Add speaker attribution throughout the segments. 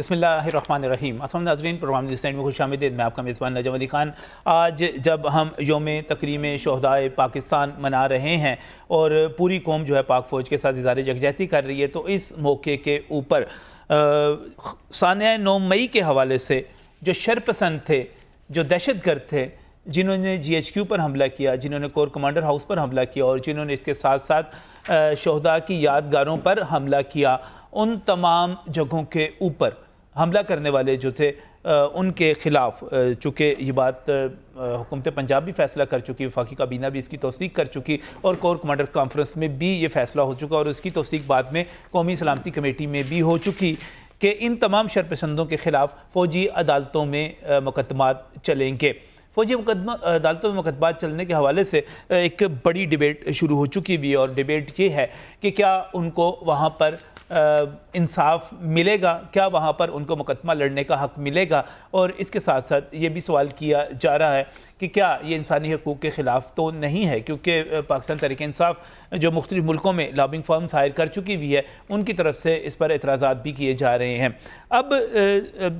Speaker 1: بسم اللہ الرحمن الرحیم۔ السلام ناظرین، پروگرام نیوز نائٹ میں خوش آمدید۔ میں آپ کا میزبان نجم علی خان۔ آج جب ہم یوم تکریم شہدائے پاکستان منا رہے ہیں اور پوری قوم جو ہے پاک فوج کے ساتھ اظہار یکجہتی کر رہی ہے، تو اس موقع کے اوپر سانحہ 9 مئی کے حوالے سے جو شرپسند تھے، جو دہشت گرد تھے، جنہوں نے GHQ پر حملہ کیا، جنہوں نے کور کمانڈر ہاؤس پر حملہ کیا اور جنہوں نے اس کے ساتھ ساتھ شہداء کی یادگاروں پر حملہ کیا، ان تمام جگہوں کے اوپر حملہ کرنے والے جو تھے ان کے خلاف، چونکہ یہ بات حکومت پنجاب بھی فیصلہ کر چکی، وفاقی کابینہ بھی اس کی توثیق کر چکی اور کور کمانڈر کانفرنس میں بھی یہ فیصلہ ہو چکا اور اس کی توثیق بعد میں قومی سلامتی کمیٹی میں بھی ہو چکی کہ ان تمام شرپسندوں کے خلاف فوجی عدالتوں میں مقدمات چلیں گے۔ فوجی عدالتوں میں مقدمات چلنے کے حوالے سے ایک بڑی ڈیبیٹ شروع ہو چکی بھی، اور ڈیبیٹ یہ ہے کہ کیا ان کو وہاں پر انصاف ملے گا، کیا وہاں پر ان کو مقدمہ لڑنے کا حق ملے گا، اور اس کے ساتھ ساتھ یہ بھی سوال کیا جا رہا ہے کہ کیا یہ انسانی حقوق کے خلاف تو نہیں ہے، کیونکہ پاکستان تحریک انصاف جو مختلف ملکوں میں لابنگ فارمز ہائر کر چکی ہوئی ہے، ان کی طرف سے اس پر اعتراضات بھی کیے جا رہے ہیں۔ اب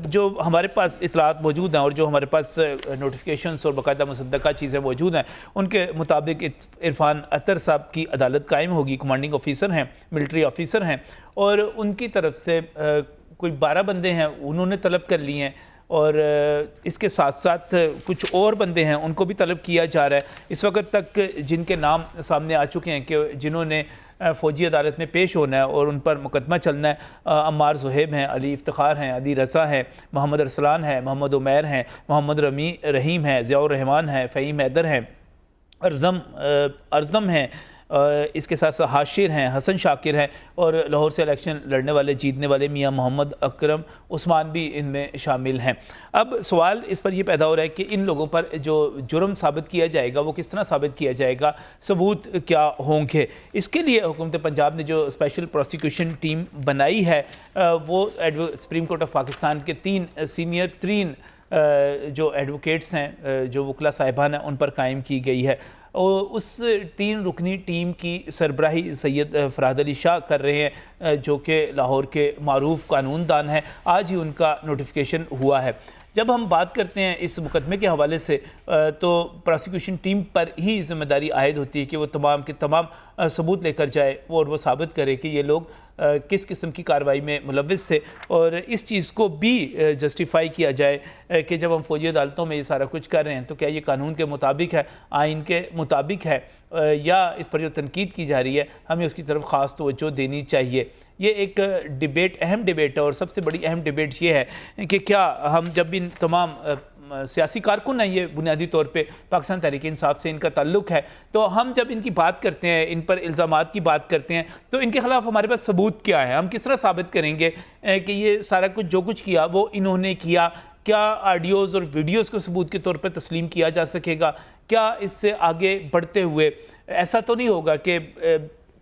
Speaker 1: جو ہمارے پاس اطلاعات موجود ہیں اور جو ہمارے پاس نوٹیفیکیشنز اور باقاعدہ مصدقہ چیزیں موجود ہیں، ان کے مطابق عرفان اطہر صاحب کی عدالت قائم ہوگی، کمانڈنگ آفیسر ہیں، ملٹری آفیسر ہیں، اور ان کی طرف سے کوئی 12 بندے ہیں انہوں نے طلب کر لی ہیں، اور اس کے ساتھ ساتھ کچھ اور بندے ہیں ان کو بھی طلب کیا جا رہا ہے۔ اس وقت تک جن کے نام سامنے آ چکے ہیں کہ جنہوں نے فوجی عدالت میں پیش ہونا ہے اور ان پر مقدمہ چلنا ہے، عمار زہیب ہیں، علی افتخار ہیں، علی رضا ہیں، محمد ارسلان ہیں، محمد عمیر ہیں، محمد رحیم ہیں، ضیاء الرحمان ہیں، فہیم حیدر ہیں، ارزم ہیں، اس کے ساتھ ساتھ حاشر ہیں، حسن شاکر ہیں، اور لاہور سے الیکشن لڑنے والے جیتنے والے میاں محمد اکرم عثمان بھی ان میں شامل ہیں۔ اب سوال اس پر یہ پیدا ہو رہا ہے کہ ان لوگوں پر جو جرم ثابت کیا جائے گا وہ کس طرح ثابت کیا جائے گا، ثبوت کیا ہوں گے۔ اس کے لیے حکومت پنجاب نے جو اسپیشل پروسیکیوشن ٹیم بنائی ہے، وہ سپریم کورٹ آف پاکستان کے 3 سینئر ترین جو ایڈوکیٹس ہیں، جو وکلا صاحبان ہیں، ان پر قائم کی گئی ہے، اور اس 3 رکنی ٹیم کی سربراہی سید فرحت علی شاہ کر رہے ہیں، جو کہ لاہور کے معروف قانون دان ہیں۔ آج ہی ان کا نوٹیفیکیشن ہوا ہے۔ جب ہم بات کرتے ہیں اس مقدمے کے حوالے سے، تو پروسیکیوشن ٹیم پر ہی ذمہ داری عائد ہوتی ہے کہ وہ تمام کے تمام ثبوت لے کر جائے اور وہ ثابت کرے کہ یہ لوگ کس قسم کی کارروائی میں ملوث تھے، اور اس چیز کو بھی جسٹیفائی کیا جائے کہ جب ہم فوجی عدالتوں میں یہ سارا کچھ کر رہے ہیں تو کیا یہ قانون کے مطابق ہے، آئین کے مطابق ہے، یا اس پر جو تنقید کی جا رہی ہے ہمیں اس کی طرف خاص توجہ دینی چاہیے۔ یہ ایک ڈیبیٹ، اہم ڈیبیٹ ہے، اور سب سے بڑی اہم ڈیبیٹ یہ ہے کہ کیا ہم جب ان تمام سیاسی کارکن ہیں، یہ بنیادی طور پہ پاکستان تحریک انصاف سے ان کا تعلق ہے، تو ہم جب ان کی بات کرتے ہیں، ان پر الزامات کی بات کرتے ہیں، تو ان کے خلاف ہمارے پاس ثبوت کیا ہے، ہم کس طرح ثابت کریں گے کہ یہ سارا کچھ جو کچھ کیا وہ انہوں نے کیا؟ کیا آڈیوز اور ویڈیوز کو ثبوت کے طور پر تسلیم کیا جا سکے گا؟ کیا اس سے آگے بڑھتے ہوئے ایسا تو نہیں ہوگا کہ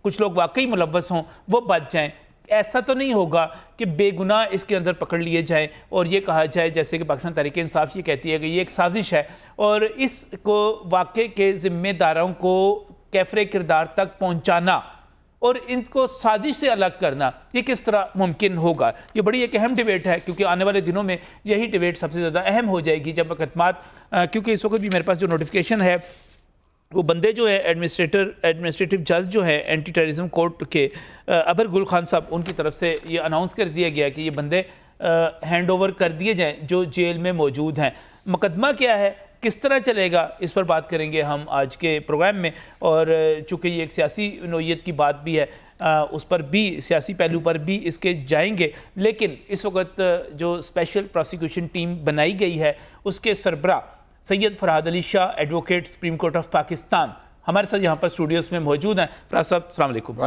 Speaker 1: کچھ لوگ واقعی ملوث ہوں، وہ بچ جائیں؟ ایسا تو نہیں ہوگا کہ بے گناہ اس کے اندر پکڑ لیے جائیں اور یہ کہا جائے جیسے کہ پاکستان تحریک انصاف یہ کہتی ہے کہ یہ ایک سازش ہے، اور اس کو واقعے کے ذمہ داروں کو کیفر کردار تک پہنچانا اور ان کو سازش سے الگ کرنا، یہ کس طرح ممکن ہوگا؟ یہ بڑی ایک اہم ڈیبیٹ ہے، کیونکہ آنے والے دنوں میں یہی ڈیبیٹ سب سے زیادہ اہم ہو جائے گی جب مقدمات، کیونکہ اس وقت بھی میرے پاس جو نوٹیفیکیشن ہے، وہ بندے جو ہے ایڈمنسٹریٹو جج جو ہے اینٹی ٹیررزم کورٹ کے ابر گل خان صاحب، ان کی طرف سے یہ اناؤنس کر دیا گیا کہ یہ بندے ہینڈ اوور کر دیے جائیں جو جیل میں موجود ہیں۔ مقدمہ کیا ہے، کس طرح چلے گا، اس پر بات کریں گے ہم آج کے پروگرام میں، اور چونکہ یہ ایک سیاسی نوعیت کی بات بھی ہے، اس پر بھی سیاسی پہلو پر بھی اس کے جائیں گے، لیکن اس وقت جو اسپیشل پروسیکیوشن ٹیم بنائی گئی ہے اس کے سربراہ Syed Farhat Ali Shah, advocate supreme court of Pakistan, ہمارے ساتھ یہاں پر اسٹوڈیوز میں موجود ہیں۔ فرحت صاحب السلام علیکم۔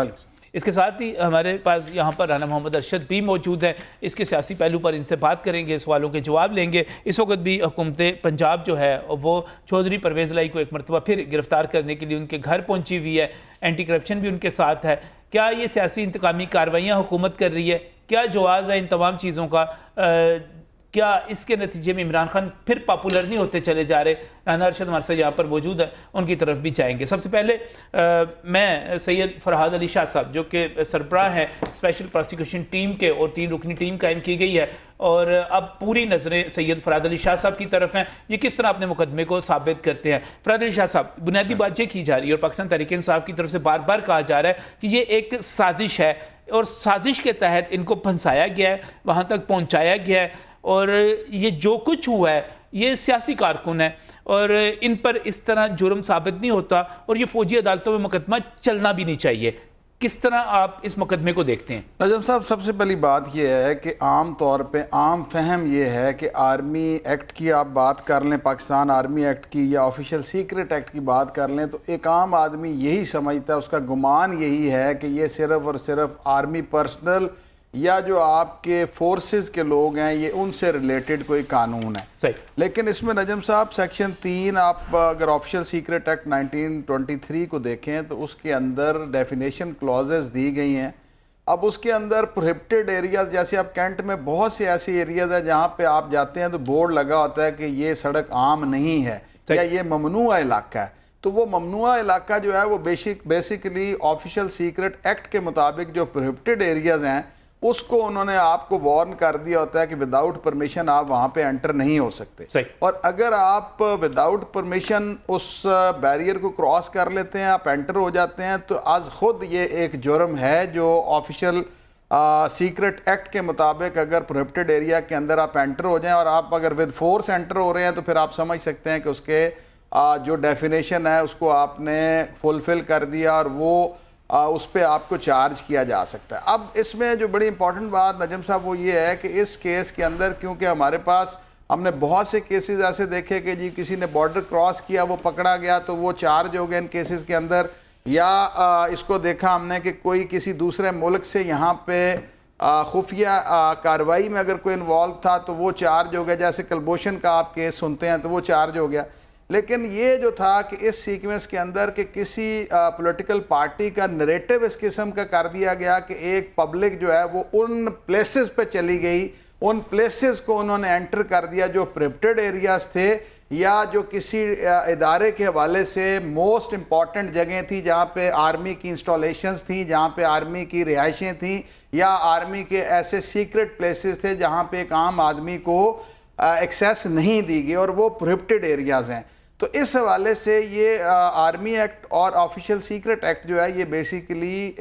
Speaker 1: اس کے ساتھ ہی ہمارے پاس یہاں پر رانا محمد ارشد بھی موجود ہیں، اس کے سیاسی پہلو پر ان سے بات کریں گے، سوالوں کے جواب لیں گے۔ اس وقت بھی حکومت پنجاب جو ہے وہ چودھری پرویز الہی کو ایک مرتبہ پھر گرفتار کرنے کے لیے ان کے گھر پہنچی ہوئی ہے، اینٹی کرپشن بھی ان کے ساتھ ہے۔ کیا یہ سیاسی انتقامی کارروائیاں حکومت کر رہی ہے؟ کیا جواز ہے ان تمام چیزوں کا؟ کیا اس کے نتیجے میں عمران خان پھر پاپولر نہیں ہوتے چلے جا رہے؟ رانا ارشد ہمارے ساتھ یہاں پر موجود ہے، ان کی طرف بھی جائیں گے۔ سب سے پہلے میں سید فرحاد علی شاہ صاحب جو کہ سربراہ ہیں اسپیشل پراسیکیوشن ٹیم کے، اور 3 رکنی ٹیم قائم کی گئی ہے، اور اب پوری نظریں سید فرحاد علی شاہ صاحب کی طرف ہیں، یہ کس طرح اپنے مقدمے کو ثابت کرتے ہیں؟ فرحاد علی شاہ صاحب، بنیادی بات یہ کی جا رہی ہے اور پاکستان تحریک انصاف کی طرف سے بار بار کہا جا رہا ہے کہ یہ ایک سازش ہے، اور سازش کے تحت ان کو پھنسایا گیا ہے، وہاں تک پہنچایا گیا ہے، اور یہ جو کچھ ہوا ہے یہ سیاسی کارکن ہے، اور ان پر اس طرح جرم ثابت نہیں ہوتا، اور یہ فوجی عدالتوں میں مقدمہ چلنا بھی نہیں چاہیے۔ کس طرح آپ اس مقدمے کو دیکھتے ہیں؟
Speaker 2: نجم صاحب، سب سے پہلی بات یہ ہے کہ عام طور پہ عام فہم یہ ہے کہ آرمی ایکٹ کی آپ بات کر لیں، پاکستان آرمی ایکٹ کی یا آفیشل سیکرٹ ایکٹ کی بات کر لیں، تو ایک عام آدمی یہی سمجھتا ہے، اس کا گمان یہی ہے کہ یہ صرف اور صرف آرمی پرسنل یا جو آپ کے فورسز کے لوگ ہیں، یہ ان سے ریلیٹڈ کوئی قانون ہے۔
Speaker 1: صحیح۔
Speaker 2: لیکن اس میں نجم صاحب سیکشن 3 آپ اگر آفیشل سیکرٹ ایکٹ 1923 کو دیکھیں تو اس کے اندر ڈیفینیشن کلوزز دی گئی ہیں۔ اب اس کے اندر پروہیبٹڈ ایریاز، جیسے اب کینٹ میں بہت سے ایسے ایریاز ہیں جہاں پہ آپ جاتے ہیں تو بورڈ لگا ہوتا ہے کہ یہ سڑک عام نہیں ہے یا یہ ممنوع علاقہ ہے، تو وہ ممنوع علاقہ جو ہے وہ بیسیکلی آفیشل سیکرٹ ایکٹ کے مطابق جو پروہیبٹڈ ایریاز ہیں اس کو انہوں نے آپ کو وارن کر دیا ہوتا ہے کہ وداؤٹ پرمیشن آپ وہاں پہ انٹر نہیں ہو سکتے۔ اور اگر آپ وداؤٹ پرمیشن اس بیریئر کو کراس کر لیتے ہیں، آپ انٹر ہو جاتے ہیں، تو از خود یہ ایک جرم ہے جو آفیشل سیکرٹ ایکٹ کے مطابق اگر پروہیبٹڈ ایریا کے اندر آپ انٹر ہو جائیں اور آپ اگر ود فورس انٹر ہو رہے ہیں تو پھر آپ سمجھ سکتے ہیں کہ اس کے جو ڈیفینیشن ہے اس کو آپ نے فلفل کر دیا اور وہ اس پہ آپ کو چارج کیا جا سکتا ہے۔ اب اس میں جو بڑی امپورٹنٹ بات نجم صاحب وہ یہ ہے کہ اس کیس کے اندر کیونکہ ہمارے پاس ہم نے بہت سے کیسز ایسے دیکھے کہ جی کسی نے بارڈر کراس کیا، وہ پکڑا گیا تو وہ چارج ہو گیا ان کیسز کے اندر، یا اس کو دیکھا ہم نے کہ کوئی کسی دوسرے ملک سے یہاں پہ خفیہ کارروائی میں اگر کوئی انوالو تھا تو وہ چارج ہو گیا، جیسے کلبوشن کا آپ کیس سنتے ہیں تو وہ چارج ہو گیا۔ لیکن یہ جو تھا کہ اس سیکوینس کے اندر کہ کسی پولیٹیکل پارٹی کا نریٹو اس قسم کا کر دیا گیا کہ ایک پبلک جو ہے وہ ان پلیسز پہ چلی گئی، ان پلیسز کو انہوں نے انٹر کر دیا جو پروہیبٹڈ ایریاز تھے یا جو کسی ادارے کے حوالے سے موسٹ امپورٹنٹ جگہیں تھیں جہاں پہ آرمی کی انسٹالیشنز تھیں، جہاں پہ آرمی کی رہائشیں تھیں، یا آرمی کے ایسے سیکرٹ پلیسز تھے جہاں پہ ایک عام آدمی کو ایکسیس نہیں دی گئی اور وہ پروہیبٹڈ ایریاز ہیں۔ تو اس حوالے سے یہ آرمی ایکٹ اور آفیشل سیکرٹ ایکٹ جو ہے یہ بیسیکلی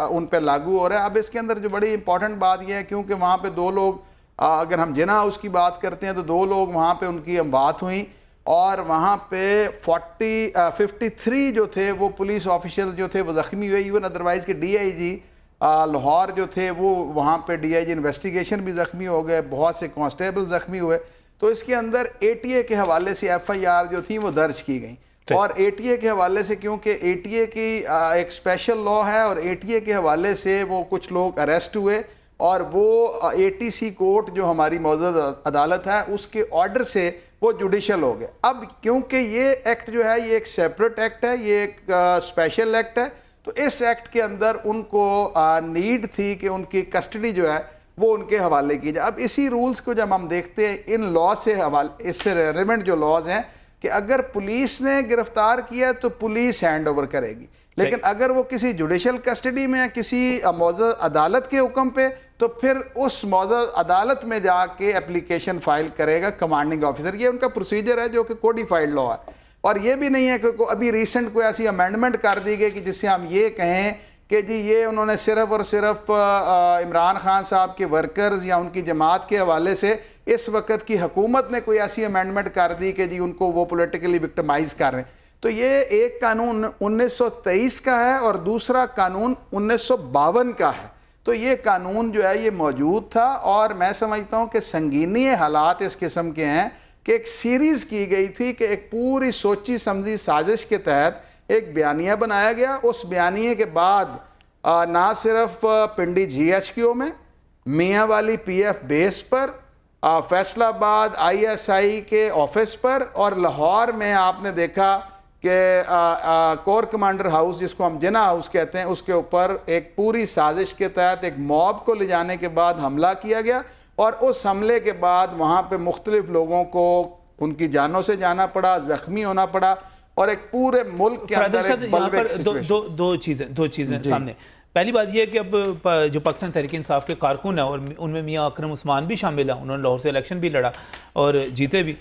Speaker 2: ان پہ لاگو ہو رہا ہے۔ اب اس کے اندر جو بڑی امپورٹنٹ بات یہ ہے کیونکہ وہاں پہ 2 لوگ، اگر ہم جناح ہاؤس کی بات کرتے ہیں تو 2 لوگ وہاں پہ ان کی اموات ہوئیں، اور وہاں پہ 53 جو تھے وہ پولیس آفیشل جو تھے وہ زخمی ہوئے، ایون ادروائز کے ڈی آئی جی لاہور جو تھے وہ وہاں پہ ڈی آئی جی انویسٹیگیشن بھی زخمی ہو گئے، بہت سے کانسٹیبل زخمی ہوئے۔ تو اس کے اندر اے ٹی اے کے حوالے سے ایف آئی آر جو تھی وہ درج کی گئیں، اور اے ٹی اے کے حوالے سے کیونکہ اے ٹی اے کی ایک اسپیشل لا ہے اور اے ٹی اے کے حوالے سے وہ کچھ لوگ اریسٹ ہوئے، اور وہ اے ٹی سی کورٹ جو ہماری موجودہ عدالت ہے اس کے آرڈر سے وہ جوڈیشل ہو گئے۔ اب کیونکہ یہ ایکٹ جو ہے یہ ایک سیپریٹ ایکٹ ہے، یہ ایک اسپیشل ایکٹ ہے، تو اس ایکٹ کے اندر ان کو نیڈ تھی کہ ان کی کسٹڈی جو ہے وہ ان کے حوالے کی جائے۔ اب اسی رولز کو جب ہم دیکھتے ہیں ان لا سے اس سے ریلیونٹ جو لاز ہیں کہ اگر پولیس نے گرفتار کیا تو پولیس ہینڈ اوور کرے گی، لیکن اگر وہ کسی جوڈیشل کسٹڈی میں کسی موضوع عدالت کے حکم پہ تو پھر اس موضوع عدالت میں جا کے اپلیکیشن فائل کرے گا کمانڈنگ آفیسر۔ یہ ان کا پروسیجر ہے جو کہ کوڈیفائڈ لا ہے، اور یہ بھی نہیں ہے کہ ابھی ریسنٹ کوئی ایسی امینڈمنٹ کر دی گئی کہ جس سے ہم یہ کہیں کہ جی یہ انہوں نے صرف اور صرف عمران خان صاحب کے ورکرز یا ان کی جماعت کے حوالے سے اس وقت کی حکومت نے کوئی ایسی امینڈمنٹ کر دی کہ جی ان کو وہ پولیٹیکلی وکٹمائز کر رہے ہیں۔ تو یہ ایک قانون 1923 کا ہے اور دوسرا قانون 1952 کا ہے، تو یہ قانون جو ہے یہ موجود تھا، اور میں سمجھتا ہوں کہ سنگینی حالات اس قسم کے ہیں کہ ایک سیریز کی گئی تھی کہ ایک پوری سوچی سمجھی سازش کے تحت ایک بیانیہ بنایا گیا۔ اس بیانیے کے بعد نہ صرف پنڈی جی ایچ کیو میں، میاں والی پی ایف بیس پر، فیصل آباد آئی ایس آئی کے آفس پر، اور لاہور میں آپ نے دیکھا کہ کور کمانڈر ہاؤس جس کو ہم جناح ہاؤس کہتے ہیں اس کے اوپر ایک پوری سازش کے تحت ایک موب کو لے جانے کے بعد حملہ کیا گیا، اور اس حملے کے بعد وہاں پہ مختلف لوگوں کو ان کی جانوں سے جانا پڑا، زخمی ہونا پڑا، اور ایک پورے ملک کے اندر ایک بلوک سچویشن۔
Speaker 1: دو چیزیں سامنے۔ پہلی بات یہ ہے کہ اب جو پاکستان تحریک انصاف کے کارکن ہیں، اور ان میں میاں اکرم عثمان بھی شامل ہیں، انہوں نے لاہور سے الیکشن بھی لڑا اور جیتے بھی،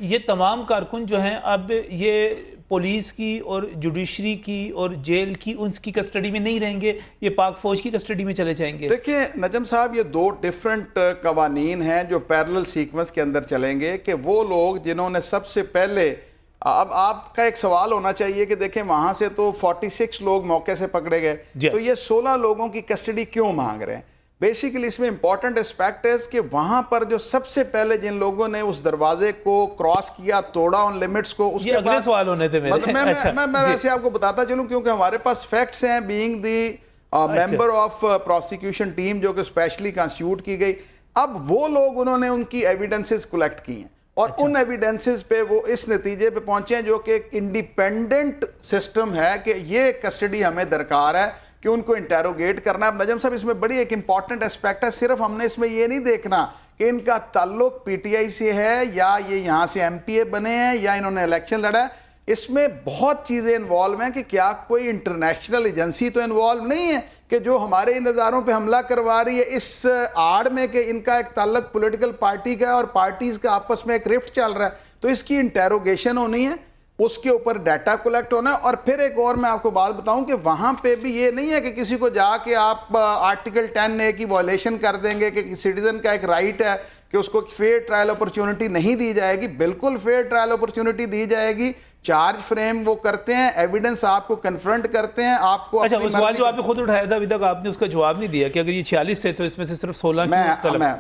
Speaker 1: یہ تمام کارکن جو ہیں اب یہ پولیس کی اور جوڈیشری کی اور جیل کی ان کی کسٹڈی میں نہیں رہیں گے، یہ پاک فوج کی کسٹڈی میں چلے جائیں گے؟
Speaker 2: دیکھیں نجم صاحب، یہ دو ڈیفرنٹ قوانین ہیں جو پیرلل سیکوینس کے اندر چلیں گے، کہ وہ لوگ جنہوں نے سب سے پہلے، اب آپ کا ایک سوال ہونا چاہیے کہ دیکھیں وہاں سے تو 46 لوگ موقع سے پکڑے گئے، تو یہ 16 لوگوں کی کسٹڈی کیوں مانگ رہے ہیں؟ بیسیکلی اس میں امپورٹنٹ اسپیکٹ ہے کہ وہاں پر جو سب سے پہلے جن لوگوں نے اس دروازے کو کراس کیا، توڑا ان لیمٹس کو، اس کے
Speaker 1: اگلے سوال ہونے تھے میرے۔
Speaker 2: میں ویسے آپ کو بتاتا چلوں کیونکہ ہمارے پاس فیکٹس ہیں، being the member of prosecution team جو کہ اسپیشلی کانسٹیٹیوٹ کی گئی۔ اب وہ لوگ انہوں نے ان کی ایویڈنسز کلیکٹ کی ہیں، اور ان ایویڈنسز پہ وہ اس نتیجے پہ پہنچے ہیں جو کہ ایک انڈیپینڈنٹ سسٹم ہے کہ یہ کسٹڈی ہمیں درکار ہے کہ ان کو انٹیروگیٹ کرنا ہے۔ اب نجم صاحب اس میں بڑی ایک امپورٹنٹ اسپیکٹ ہے، صرف ہم نے اس میں یہ نہیں دیکھنا کہ ان کا تعلق پی ٹی آئی سے ہے یا یہ یہاں سے ایم پی اے بنے ہیں یا انہوں نے الیکشن لڑا ہے، اس میں بہت چیزیں انوالو ہیں کہ کیا کوئی انٹرنیشنل ایجنسی تو انوالو نہیں ہے کہ جو ہمارے ان اداروں پہ حملہ کروا رہی ہے، اس آڑ میں کہ ان کا ایک تعلق پولیٹیکل پارٹی کا ہے اور پارٹیز کا آپس میں ایک رفٹ چل رہا ہے، تو اس کی انٹیروگیشن ہونی ہے، اس کے اوپر ڈیٹا کلیکٹ ہونا ہے۔ اور پھر ایک اور میں آپ کو بات بتاؤں کہ وہاں پہ بھی یہ نہیں ہے کہ کسی کو جا کے آپ آرٹیکل 10A کی وائلیشن کر دیں گے کہ سٹیزن کا ایک رائٹ ہے کہ اس کو فیئر ٹرائل اپرچونٹی نہیں دی جائے گی، بالکل فیئر ٹرائل اپرچونٹی دی جائے گی، چارج فریم وہ کرتے ہیں، ایویڈنس آپ کو کنفرنٹ کرتے ہیں، آپ کو
Speaker 1: اچھا، وہ سوال جو آپ نے خود اٹھایا تھا ابھی تک آپ نے اس کا جواب نہیں دیا کہ اگر یہ 46 سے تو اس میں سے صرف 16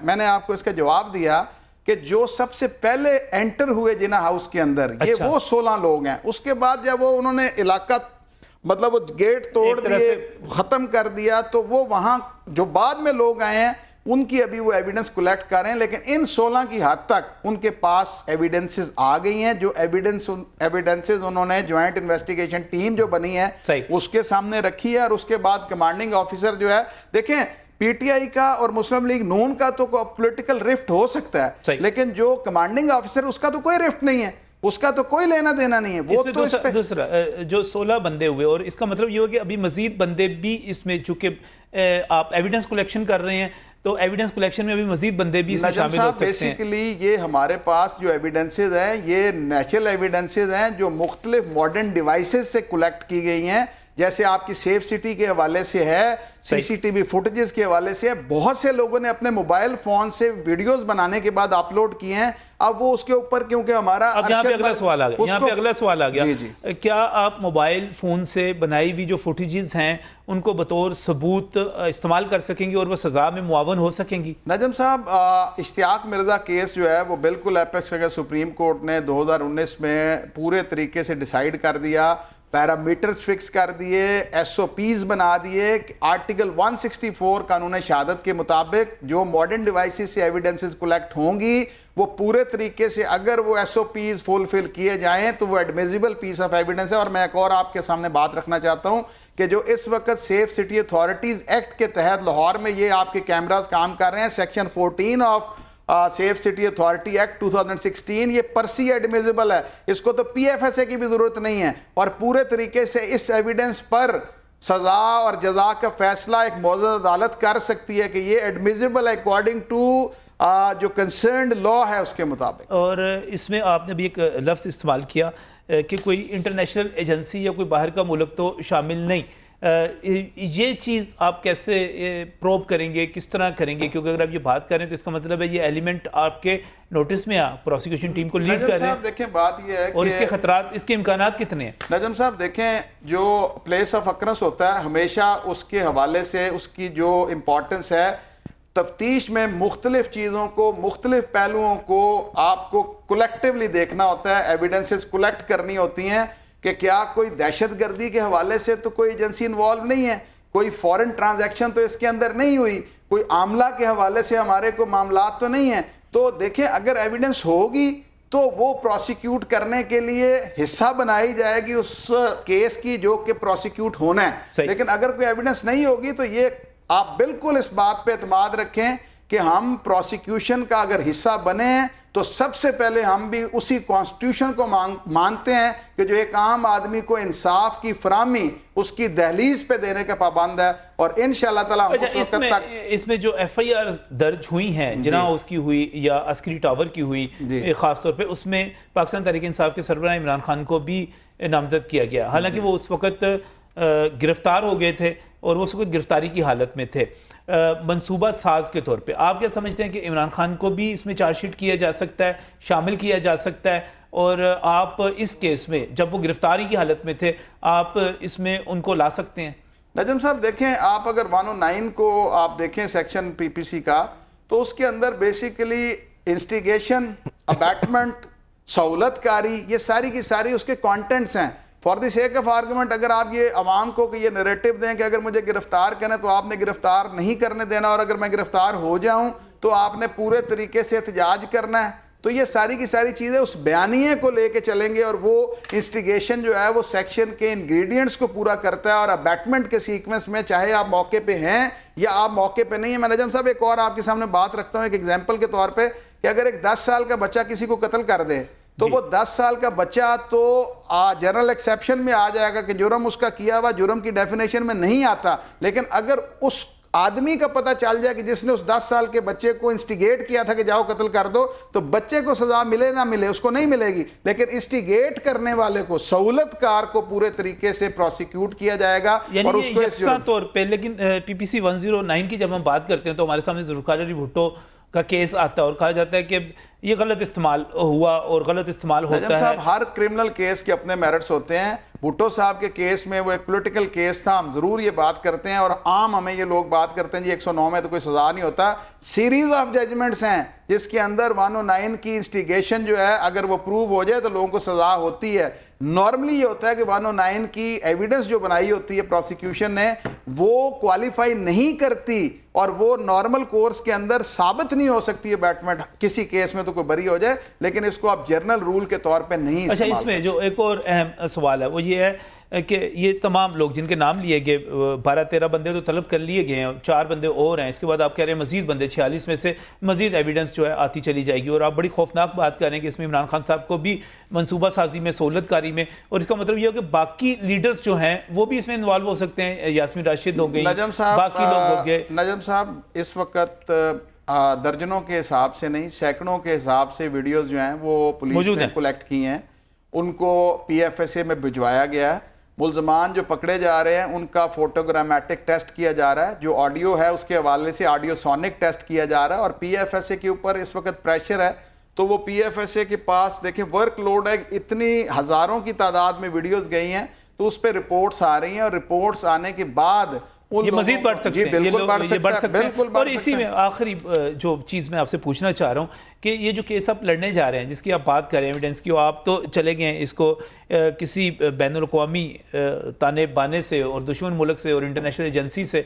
Speaker 2: میں نے آپ کو اس کا جواب دیا کہ جو سب سے پہلے انٹر ہوئے جنا ہاؤس کے اندر یہ وہ 16 لوگ ہیں، اس کے بعد جب وہ انہوں نے علاقہ مطلب وہ گیٹ توڑ دیے، ختم کر دیا، تو وہ وہاں جو بعد میں لوگ آئے ہیں ان کی ابھی وہ ایویڈنس کلیکٹ کر رہے ہیں، لیکن ان 16 کی حد تک ان کے پاس ایویڈنسز آ گئی ہیں، جو ایویڈنسز انہوں نے جوائنٹ انویسٹیگیشن ٹیم جو بنی ہے اس کے سامنے رکھی ہے، اور اس کے بعد کمانڈنگ آفیسر جو ہے، دیکھیں پی ٹی آئی کا اور مسلم لیگ نون کا تو پولیٹیکل رفٹ ہو سکتا ہے، لیکن جو کمانڈنگ آفیسر اس کا تو کوئی رفٹ نہیں ہے، اس کا تو کوئی لینا دینا نہیں ہے، وہ تو اس پہ
Speaker 1: دوسرا جو 16 بندے ہوئے، اور اس کا مطلب یہ ہو کہ ابھی مزید بندے بھی اس میں، چونکہ آپ ایویڈنس کلیکشن کر رہے ہیں تو ایویڈنس کلیکشن میں ابھی مزید بندے بھی اس میں شامل ہو سکتے ہیں۔
Speaker 2: بیسیکلی یہ ہمارے پاس جو ایویڈنسز ہیں یہ نیچرل ایویڈنسز ہیں جو مختلف ماڈرن ڈیوائسز سے کلیکٹ کی گئی ہیں، جیسے آپ کی سیف سٹی کے حوالے سے ہے، سی سی ٹی وی فوٹیجز کے حوالے سے ہے، بہت سے لوگوں نے اپنے موبائل فون سے ویڈیوز بنانے کے بعد اپلوڈ کیے ہیں، اب وہ اس کے اوپر کیونکہ ہمارا
Speaker 1: اب یہاں پہ اگلا سوال آ گیا، کیا آپ موبائل فون سے بنائی ہوئی جو فوٹیجز ہیں ان کو بطور ثبوت استعمال کر سکیں گی اور وہ سزا میں معاون ہو سکیں گی؟
Speaker 2: نجم صاحب، اشتیاق مرزا کیس جو ہے وہ بالکل ایپیکس اگر سپریم کورٹ نے 2019 میں پورے طریقے سے ڈیسائیڈ کر دیا، پیرامیٹرز فکس کر دیے، ایس او پیز بنا دیے، آرٹیکل 164 قانون شہادت کے مطابق جو ماڈرن ڈیوائسز سے ایویڈنسز کلیکٹ ہوں گی وہ پورے طریقے سے اگر وہ ایس او پیز فلفل کیے جائیں تو وہ ایڈمیزیبل پیس آف ایویڈنس ہے۔ اور میں ایک اور آپ کے سامنے بات رکھنا چاہتا ہوں کہ جو اس وقت سیف سٹی اتھارٹیز ایکٹ کے تحت لاہور میں یہ آپ کے کیمراز کام کر رہے ہیں، section 14 of safe city authority act 2016، یہ پرسی ایڈمیزیبل ہے، اس کو تو پی ایف ایس اے کی بھی ضرورت نہیں ہے، اور پورے طریقے سے اس ایویڈنس پر سزا اور جزا کا فیصلہ ایک معزز عدالت کر سکتی ہے کہ یہ ایڈمیزیبل ہے اکارڈنگ ٹو جو کنسرنڈ لا ہے اس کے مطابق۔
Speaker 1: اور اس میں آپ نے بھی ایک لفظ استعمال کیا کہ کوئی انٹرنیشنل ایجنسی یا کوئی باہر کا ملک تو شامل نہیں، یہ چیز آپ کیسے پروب کریں گے، کس طرح کریں گے؟ کیونکہ اگر آپ یہ بات کریں تو اس کا مطلب ہے یہ ایلیمنٹ آپ کے نوٹس میں پروسیکیوشن ٹیم کو لیڈ کر رہے ہیں۔
Speaker 2: دیکھیں بات یہ ہے
Speaker 1: اور اس کے خطرات، اس کے امکانات کتنے ہیں؟
Speaker 2: نجم صاحب دیکھیں، جو پلیس آف اکرنس ہوتا ہے ہمیشہ اس کے حوالے سے اس کی جو امپورٹنس ہے، تفتیش میں مختلف چیزوں کو، مختلف پہلوؤں کو آپ کو کلیکٹیولی دیکھنا ہوتا ہے، ایویڈنسز کلیکٹ کرنی ہوتی ہیں کہ کیا کوئی دہشت گردی کے حوالے سے تو کوئی ایجنسی انوالو نہیں ہے، کوئی فورن ٹرانزیکشن تو اس کے اندر نہیں ہوئی، کوئی عاملہ کے حوالے سے ہمارے کو معاملات تو نہیں ہیں، تو دیکھیں اگر ایویڈنس ہوگی تو وہ پروسیکیوٹ کرنے کے لیے حصہ بنائی جائے گی اس کیس کی جو کہ پروسیکیوٹ ہونا ہے، لیکن اگر کوئی ایویڈنس نہیں ہوگی تو یہ آپ بالکل اس بات پہ اعتماد رکھیں کہ ہم پروسیکیوشن کا اگر حصہ بنے ہیں تو سب سے پہلے ہم بھی اسی کانسٹیٹیوشن کو مانتے ہیں کہ جو ایک عام آدمی کو انصاف کی فراہمی اس کی دہلیز پہ دینے کا پابند ہے، اور انشاءاللہ تعالیٰ اس وقت تک
Speaker 1: اس میں جو ایف آئی آر درج ہوئی ہیں جناح اس کی ہوئی یا عسکری ٹاور کی ہوئی خاص طور پہ، اس میں پاکستان تحریک انصاف کے سربراہ عمران خان کو بھی نامزد کیا گیا، حالانکہ وہ اس وقت گرفتار ہو گئے تھے اور وہ اس وقت گرفتاری کی حالت میں تھے منصوبہ ساز کے طور پہ۔ آپ کیا سمجھتے ہیں کہ عمران خان کو بھی اس میں چارج شیٹ کیا جا سکتا ہے، شامل کیا جا سکتا ہے، اور آپ اس کیس میں جب وہ گرفتاری کی حالت میں تھے آپ اس میں ان کو لا سکتے ہیں؟
Speaker 2: نجم صاحب دیکھیں، آپ اگر 109 کو آپ دیکھیں سیکشن پی پی سی کا، تو اس کے اندر بیسیکلی انسٹیگیشن، ابیٹمنٹ، سہولت کاری، یہ ساری کی ساری اس کے کانٹینٹس ہیں۔ For the sake of argument اگر آپ یہ عوام کو کہ یہ نیریٹو دیں کہ اگر مجھے گرفتار کریں تو آپ نے گرفتار نہیں کرنے دینا، اور اگر میں گرفتار ہو جاؤں تو آپ نے پورے طریقے سے احتجاج کرنا ہے، تو یہ ساری کی ساری چیزیں اس بیانیے کو لے کے چلیں گے، اور وہ انسٹیگیشن جو ہے وہ سیکشن کے انگریڈینٹس کو پورا کرتا ہے، اور ابیٹمنٹ کے سیکوینس میں چاہے آپ موقع پہ ہیں یا آپ موقع پہ نہیں ہیں۔ میں نجم صاحب ایک اور آپ کے سامنے بات رکھتا ہوں ایک ایگزامپل کے طور پہ، کہ اگر ایک 10 سال کا بچہ کسی کو قتل کر دے تو وہ 10 سال کا بچہ تو جنرل ایکسیپشن میں آ جائے گا کہ جرم اس کا کیا ہوا جرم کی ڈیفینیشن میں نہیں آتا، لیکن اگر اس آدمی کا پتہ چل جائے کہ جس نے اس 10 سال کے بچے کو انسٹیگیٹ کیا تھا کہ جاؤ قتل کر دو، تو بچے کو سزا ملے نہ ملے اس کو نہیں ملے گی، لیکن انسٹیگیٹ کرنے والے کو، سہولت کار کو پورے طریقے سے پروسیکیوٹ کیا جائے گا، اور اس کو
Speaker 1: یکساں طور پہ۔ لیکن پی پی سی 109 کی جب ہم بات کرتے ہیں تو ہمارے سامنے ذوالفقار علی بھٹو کا کیس آتا ہے اور کہا جاتا ہے کہ یہ غلط استعمال ہوا اور غلط استعمال ہوتا ہے۔
Speaker 2: صاحب ہر کرمنل کیس کے اپنے میرٹس ہوتے ہیں، بھٹو صاحب کے کیس میں وہ ایک پولیٹیکل کیس تھا، ہم ضرور یہ بات کرتے ہیں، اور عام ہمیں یہ لوگ بات کرتے ہیں جی 109 میں تو کوئی سزا نہیں ہوتا، سیریز آف ججمنٹس ہیں جس کے اندر 109 کی انسٹیگیشن جو ہے اگر وہ پروو ہو جائے تو لوگوں کو سزا ہوتی ہے۔ نارملی یہ ہوتا ہے کہ 109 کی ایویڈنس جو بنائی ہوتی ہے پروسیکیوشن نے وہ کوالیفائی نہیں کرتی، اور وہ نارمل کورس کے اندر ثابت نہیں ہو سکتی ابیٹمنٹ کسی کیس میں تو کوئی بری ہو جائے، لیکن اس کو آپ جرنل رول کے طور پہ نہیں
Speaker 1: اچھا، اس میں جو ایک اور اہم سوال ہے وہ یہ ہے کہ یہ تمام لوگ جن کے نام لیے گئے 12-13 بندے تو طلب کر لیے گئے ہیں، 4 بندے اور ہیں، اس کے بعد آپ کہہ رہے ہیں مزید بندے 46 میں سے مزید ایویڈنس جو ہے آتی چلی جائے گی، اور آپ بڑی خوفناک بات کر رہے ہیں کہ اس میں عمران خان صاحب کو بھی منصوبہ سازی میں، سہولت کاری میں، اور اس کا مطلب یہ ہو کہ باقی لیڈرز جو ہیں وہ بھی اس میں انوالو ہو سکتے ہیں، یاسمین راشد ہو گئی، باقی لوگ ہو گئے۔
Speaker 2: نجم صاحب اس وقت درجنوں کے حساب سے نہیں، سینکڑوں کے حساب سے ویڈیوز جو ہیں وہ پولیس نے کولیکٹ کی ہیں، ان کو پی ایف ایس اے میں بھجوایا گیا ہے، ملزمان جو پکڑے جا رہے ہیں ان کا فوٹوگرامیٹک ٹیسٹ کیا جا رہا ہے، جو آڈیو ہے اس کے حوالے سے آڈیو سونک ٹیسٹ کیا جا رہا ہے، اور پی ایف ایس اے کے اوپر اس وقت پریشر ہے، تو وہ پی ایف ایس اے کے پاس دیکھیں ورک لوڈ ہے، اتنی ہزاروں کی تعداد میں ویڈیوز گئی ہیں تو اس پہ رپورٹس آ رہی ہیں، اور رپورٹس آنے کے بعد
Speaker 1: یہ مزید بڑھ سکتے ہیں،
Speaker 2: بالکل بڑھ سکتے ہیں۔
Speaker 1: اور اسی میں آخری جو چیز میں آپ سے پوچھنا چاہ رہا ہوں کہ یہ جو کیس آپ لڑنے جا رہے ہیں جس کی آپ بات کر رہے ہیں ایویڈنس کی، آپ تو چلے گئے ہیں اس کو کسی بین الاقوامی تانے بانے سے اور دشمن ملک سے اور انٹرنیشنل ایجنسی سے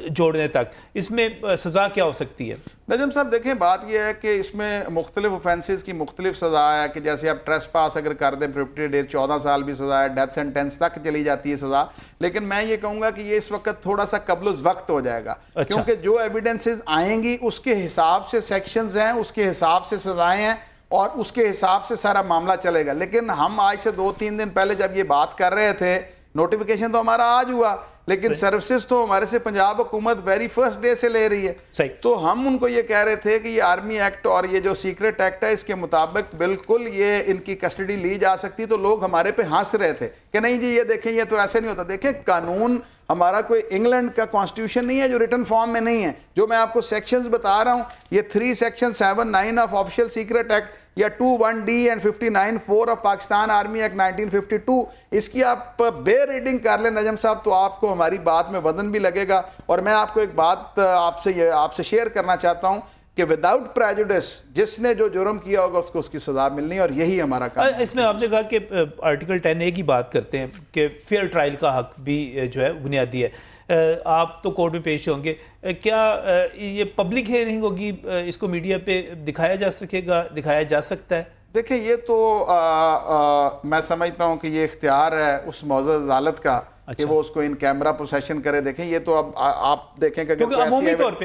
Speaker 1: جوڑنے تک، اس میں سزا کیا ہو سکتی ہے؟
Speaker 2: نجم صاحب دیکھیں بات یہ ہے کہ اس میں مختلف اوفینسز کی مختلف سزا ہے، کہ جیسے آپ ٹریس پاس اگر کر دیں پریپٹیڈ 14 سال بھی سزا ہے، ڈیتھ سینٹینس تک چلی جاتی ہے سزا، لیکن میں یہ کہوں گا کہ یہ اس وقت تھوڑا سا قبل از وقت ہو جائے گا، کیونکہ جو ایویڈنسز آئیں گی اس کے حساب سے سیکشنز ہیں، اس کے حساب سے سزائیں ہیں، اور اس کے حساب سے سارا معاملہ چلے گا۔ لیکن ہم آج سے 2-3 دن پہلے جب یہ بات کر رہے تھے، نوٹیفیکیشن تو ہمارا آج ہوا، لیکن سروسز تو ہمارے سے پنجاب حکومت ویری فرسٹ ڈے سے لے رہی ہے، تو ہم ان کو یہ کہہ رہے تھے کہ یہ آرمی ایکٹ اور یہ جو سیکرٹ ایکٹ ہے اس کے مطابق بالکل یہ ان کی کسٹڈی لی جا سکتی، تو لوگ ہمارے پہ ہنس رہے تھے کہ نہیں جی یہ دیکھیں یہ تو ایسے نہیں ہوتا۔ دیکھیں قانون ہمارا کوئی انگلینڈ کا کانسٹیٹیوشن نہیں ہے جو ریٹن فارم میں نہیں ہے، جو میں آپ کو سیکشنز بتا رہا ہوں یہ 3 section 7(9) of official secret act یا 2(1)(d) and 59(4) of Pakistan army act 1952، اس کی آپ بے ریڈنگ کر لیں نجم صاحب تو آپ کو ہماری بات میں وزن بھی لگے گا۔ اور میں آپ کو ایک بات آپ سے شیئر کرنا چاہتا ہوں کہ وداؤٹ پریجوڈس جس نے جو جرم کیا ہوگا اس کو اس کی سزا ملنی، اور یہی ہمارا کام ہے۔
Speaker 1: اس میں آپ نے کہا کہ آرٹیکل 10A کی بات کرتے ہیں کہ فیئر ٹرائل کا حق بھی جو ہے بنیادی ہے، آپ تو کورٹ میں پیش ہوں گے، کیا یہ پبلک ہیئرنگ ہوگی، اس کو میڈیا پہ دکھایا جا سکے گا، دکھایا جا سکتا ہے؟
Speaker 2: دیکھیں یہ تو میں سمجھتا ہوں کہ یہ اختیار ہے اس معزز عدالت کا کہ وہ اس کو ان کیمرہ پوسیشن کرے. دیکھیں یہ تو اب آپ دیکھیں کہ
Speaker 1: عمومی طور پہ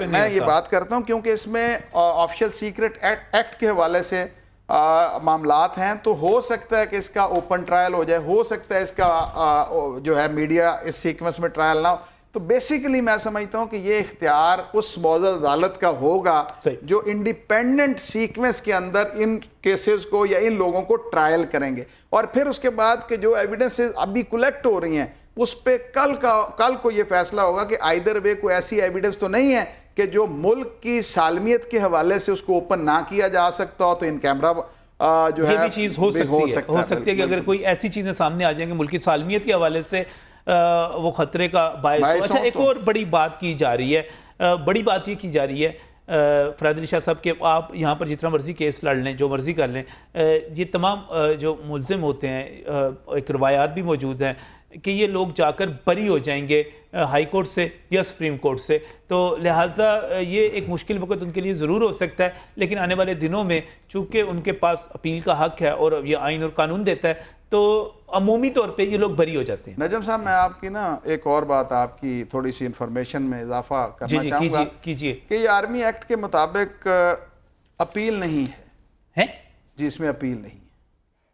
Speaker 2: میں یہ بات کرتا ہوں کیونکہ اس میں آفیشیل سیکرٹ ایکٹ کے حوالے سے معاملات ہیں, تو ہو سکتا ہے کہ اس کا اوپن ٹرائل ہو جائے, ہو سکتا ہے اس کا جو ہے میڈیا اس سیکوینس میں ٹرائل نہ ہو. تو بیسیکلی میں سمجھتا ہوں کہ یہ اختیار اس معزز عدالت کا ہوگا جو انڈیپینڈنٹ سیکوینس کے اندر ان کیسز کو یا ان لوگوں کو ٹرائل کریں گے, اور پھر اس کے بعد کہ جو ایویڈنسز ابھی کلیکٹ ہو رہی ہیں اس پہ کل کو یہ فیصلہ ہوگا کہ آئیدر وے کوئی ایسی ایویڈنس تو نہیں ہے کہ جو ملک کی سالمیت کے حوالے سے اس کو اوپن نہ کیا جا سکتا ہو, تو ان کیمرہ جو ہے
Speaker 1: یہ بھی چیز ہو سکتی ہے کہ اگر کوئی ایسی چیزیں سامنے آ جائیں گے ملک کی سالمیت کے حوالے سے وہ خطرے کا باعث ہو. اچھا ایک اور بڑی بات کی جا رہی ہے, بڑی بات یہ کی جا رہی ہے فرحت علی شاہ صاحب کہ آپ یہاں پر جتنا مرضی کیس لڑ لیں, جو مرضی کر لیں, یہ تمام جو ملزم ہوتے ہیں, ایک روایات بھی موجود ہیں کہ یہ لوگ جا کر بری ہو جائیں گے ہائی کورٹ سے یا سپریم کورٹ سے, تو لہٰذا یہ ایک مشکل وقت ان کے لیے ضرور ہو سکتا ہے, لیکن آنے والے دنوں میں چونکہ ان کے پاس اپیل کا حق ہے اور یہ آئین اور قانون دیتا ہے, تو عمومی طور پہ یہ لوگ بری ہو جاتے ہیں.
Speaker 2: نجم صاحب میں آپ کی ایک اور بات آپ کی تھوڑی سی انفارمیشن میں اضافہ کرنا چاہوں گا
Speaker 1: کیجئے
Speaker 2: کہ یہ آرمی ایکٹ کے مطابق اپیل نہیں ہے جی, اس میں اپیل نہیں ہے,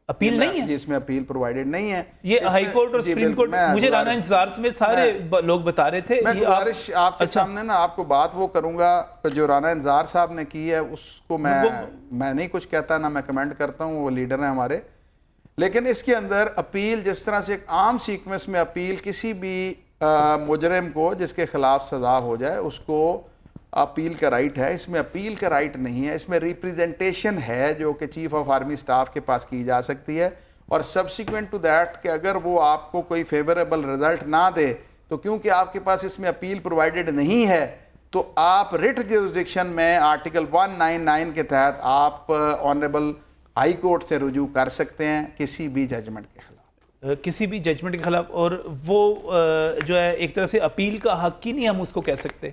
Speaker 1: اپیل نہیں ہے
Speaker 2: جی, اس میں اپیل پرووائڈڈ نہیں ہے.
Speaker 1: یہ ہائی کورٹ اور سپریم کورٹ مجھے رانا انتظار میں سارے لوگ بتا رہے تھے.
Speaker 2: میں گزارش آپ کے سامنے نا آپ کو بات وہ کروں گا جو رانا انتظار صاحب نے کی ہے, اس کو میں نہیں کچھ کہتا, نہ میں کمنٹ کرتا ہوں, وہ لیڈر ہیں ہمارے. لیکن اس کے اندر اپیل جس طرح سے ایک عام سیکوینس میں اپیل کسی بھی مجرم کو جس کے خلاف سزا ہو جائے اس کو اپیل کا رائٹ ہے, اس میں اپیل کا رائٹ نہیں ہے. اس میں ریپریزنٹیشن ہے جو کہ چیف آف آرمی سٹاف کے پاس کی جا سکتی ہے, اور سبسیکوینٹ ٹو دیٹ کہ اگر وہ آپ کو کوئی فیوریبل رزلٹ نہ دے تو کیونکہ آپ کے پاس اس میں اپیل پرووائڈڈ نہیں ہے تو آپ ریٹ جیورسڈکشن میں آرٹیکل 199 کے تحت آپ آنریبل ہائی کورٹ سے رجوع کر سکتے ہیں کسی بھی ججمنٹ کے خلاف,
Speaker 1: کسی بھی ججمنٹ کے خلاف. اور وہ جو ہے ایک طرح سے اپیل کا حق ہی نہیں ہم اس کو کہہ سکتے.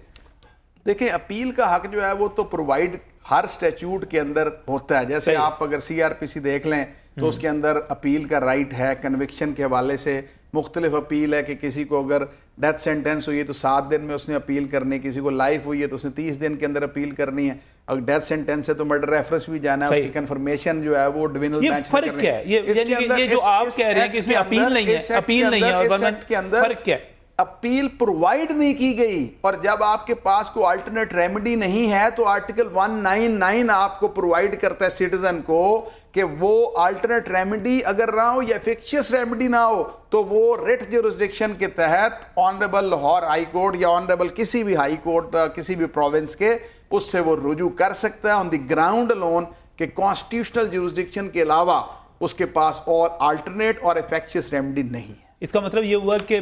Speaker 2: دیکھیں اپیل کا حق جو ہے وہ تو پرووائڈ ہر اسٹیچیوٹ کے اندر ہوتا ہے. جیسے آپ اگر سی آر پی سی دیکھ لیں تو اس کے اندر اپیل کا رائٹ ہے. کنوکشن کے حوالے سے مختلف اپیل ہے کہ کسی کو اگر ڈیتھ سینٹینس ہوئی ہے تو 7 دن میں اس نے اپیل کرنی, کسی کو لائف ہوئی ہے تو اس نے 30 دن کے اندر اپیل کرنی ہے. اگر ڈیتھ سینٹینس ہے تو مرڈر ریفرنس بھی جانا ہے, اس کی کنفرمیشن جو ہے وہ ڈوینل بینچ
Speaker 1: میں کرنی ہے. یہ جو آپ کہہ رہے ہیں کہ اس میں اپیل نہیں ہے, اپیل نہیں ہے, اور گورنمنٹ کے اندر فرق کیا ہے؟
Speaker 2: اپیل پرووائڈ نہیں کی گئی, اور جب آپ کے پاس کوئی الٹرنیٹ ریمیڈی نہیں ہے تو آرٹیکل 199 آپ کو پرووائڈ کرتا ہے سٹیزن کو کہ وہ الٹرنیٹ ریمیڈی اگر نہ ہو یا فکشس ریمیڈی نہ ہو تو وہ ریٹ جیورسڈکشن کے تحت آنریبل لاہور ہائی کورٹ یا آنریبل کسی بھی ہائی کورٹ کسی بھی پروونس کے اس سے وہ رجوع کر سکتا ہے آن دی گراؤنڈ لون کہ کانسٹیٹیوشنل جیورسڈکشن کے علاوہ اس کے پاس اور الٹرنیٹ اور افیکشس ریمیڈی نہیں ہے.
Speaker 1: اس کا مطلب یہ ہوا کہ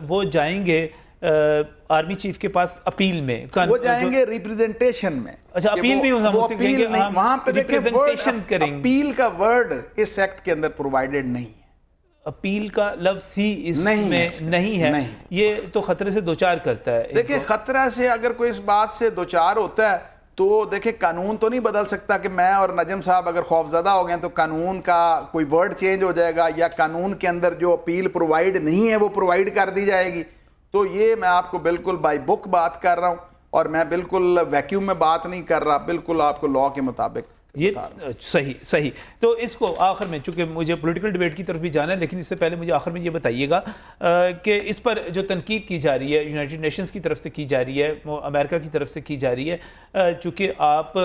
Speaker 1: وہ جائیں گے آرمی چیف کے پاس اپیل میں,
Speaker 2: وہ جائیں گے ریپریزنٹیشن میں.
Speaker 1: اچھا اپیل بھی
Speaker 2: وہاں پہ دیکھیں اپیل کا ورڈ اس ایکٹ کے اندر پرووائڈڈ نہیں ہے,
Speaker 1: اپیل کا لفظ ہی اس میں نہیں ہے. یہ تو خطرے سے دوچار کرتا ہے.
Speaker 2: دیکھیں خطرہ سے اگر کوئی اس بات سے دوچار ہوتا ہے تو دیکھیں قانون تو نہیں بدل سکتا کہ میں اور نجم صاحب اگر خوفزدہ ہو گئے تو قانون کا کوئی ورڈ چینج ہو جائے گا یا قانون کے اندر جو اپیل پرووائڈ نہیں ہے وہ پرووائڈ کر دی جائے گی. تو یہ میں آپ کو بالکل بائی بک بات کر رہا ہوں, اور میں بالکل ویکیوم میں بات نہیں کر رہا, بالکل آپ کو لاء کے مطابق.
Speaker 1: یہ صحیح. تو اس کو آخر میں, چونکہ مجھے پولیٹیکل ڈیبیٹ کی طرف بھی جانا ہے, لیکن اس سے پہلے مجھے آخر میں یہ بتائیے گا کہ اس پر جو تنقید کی جا رہی ہے یونائٹڈ نیشنز کی طرف سے کی جا رہی ہے, امریکہ کی طرف سے کی جا رہی ہے, چونکہ آپ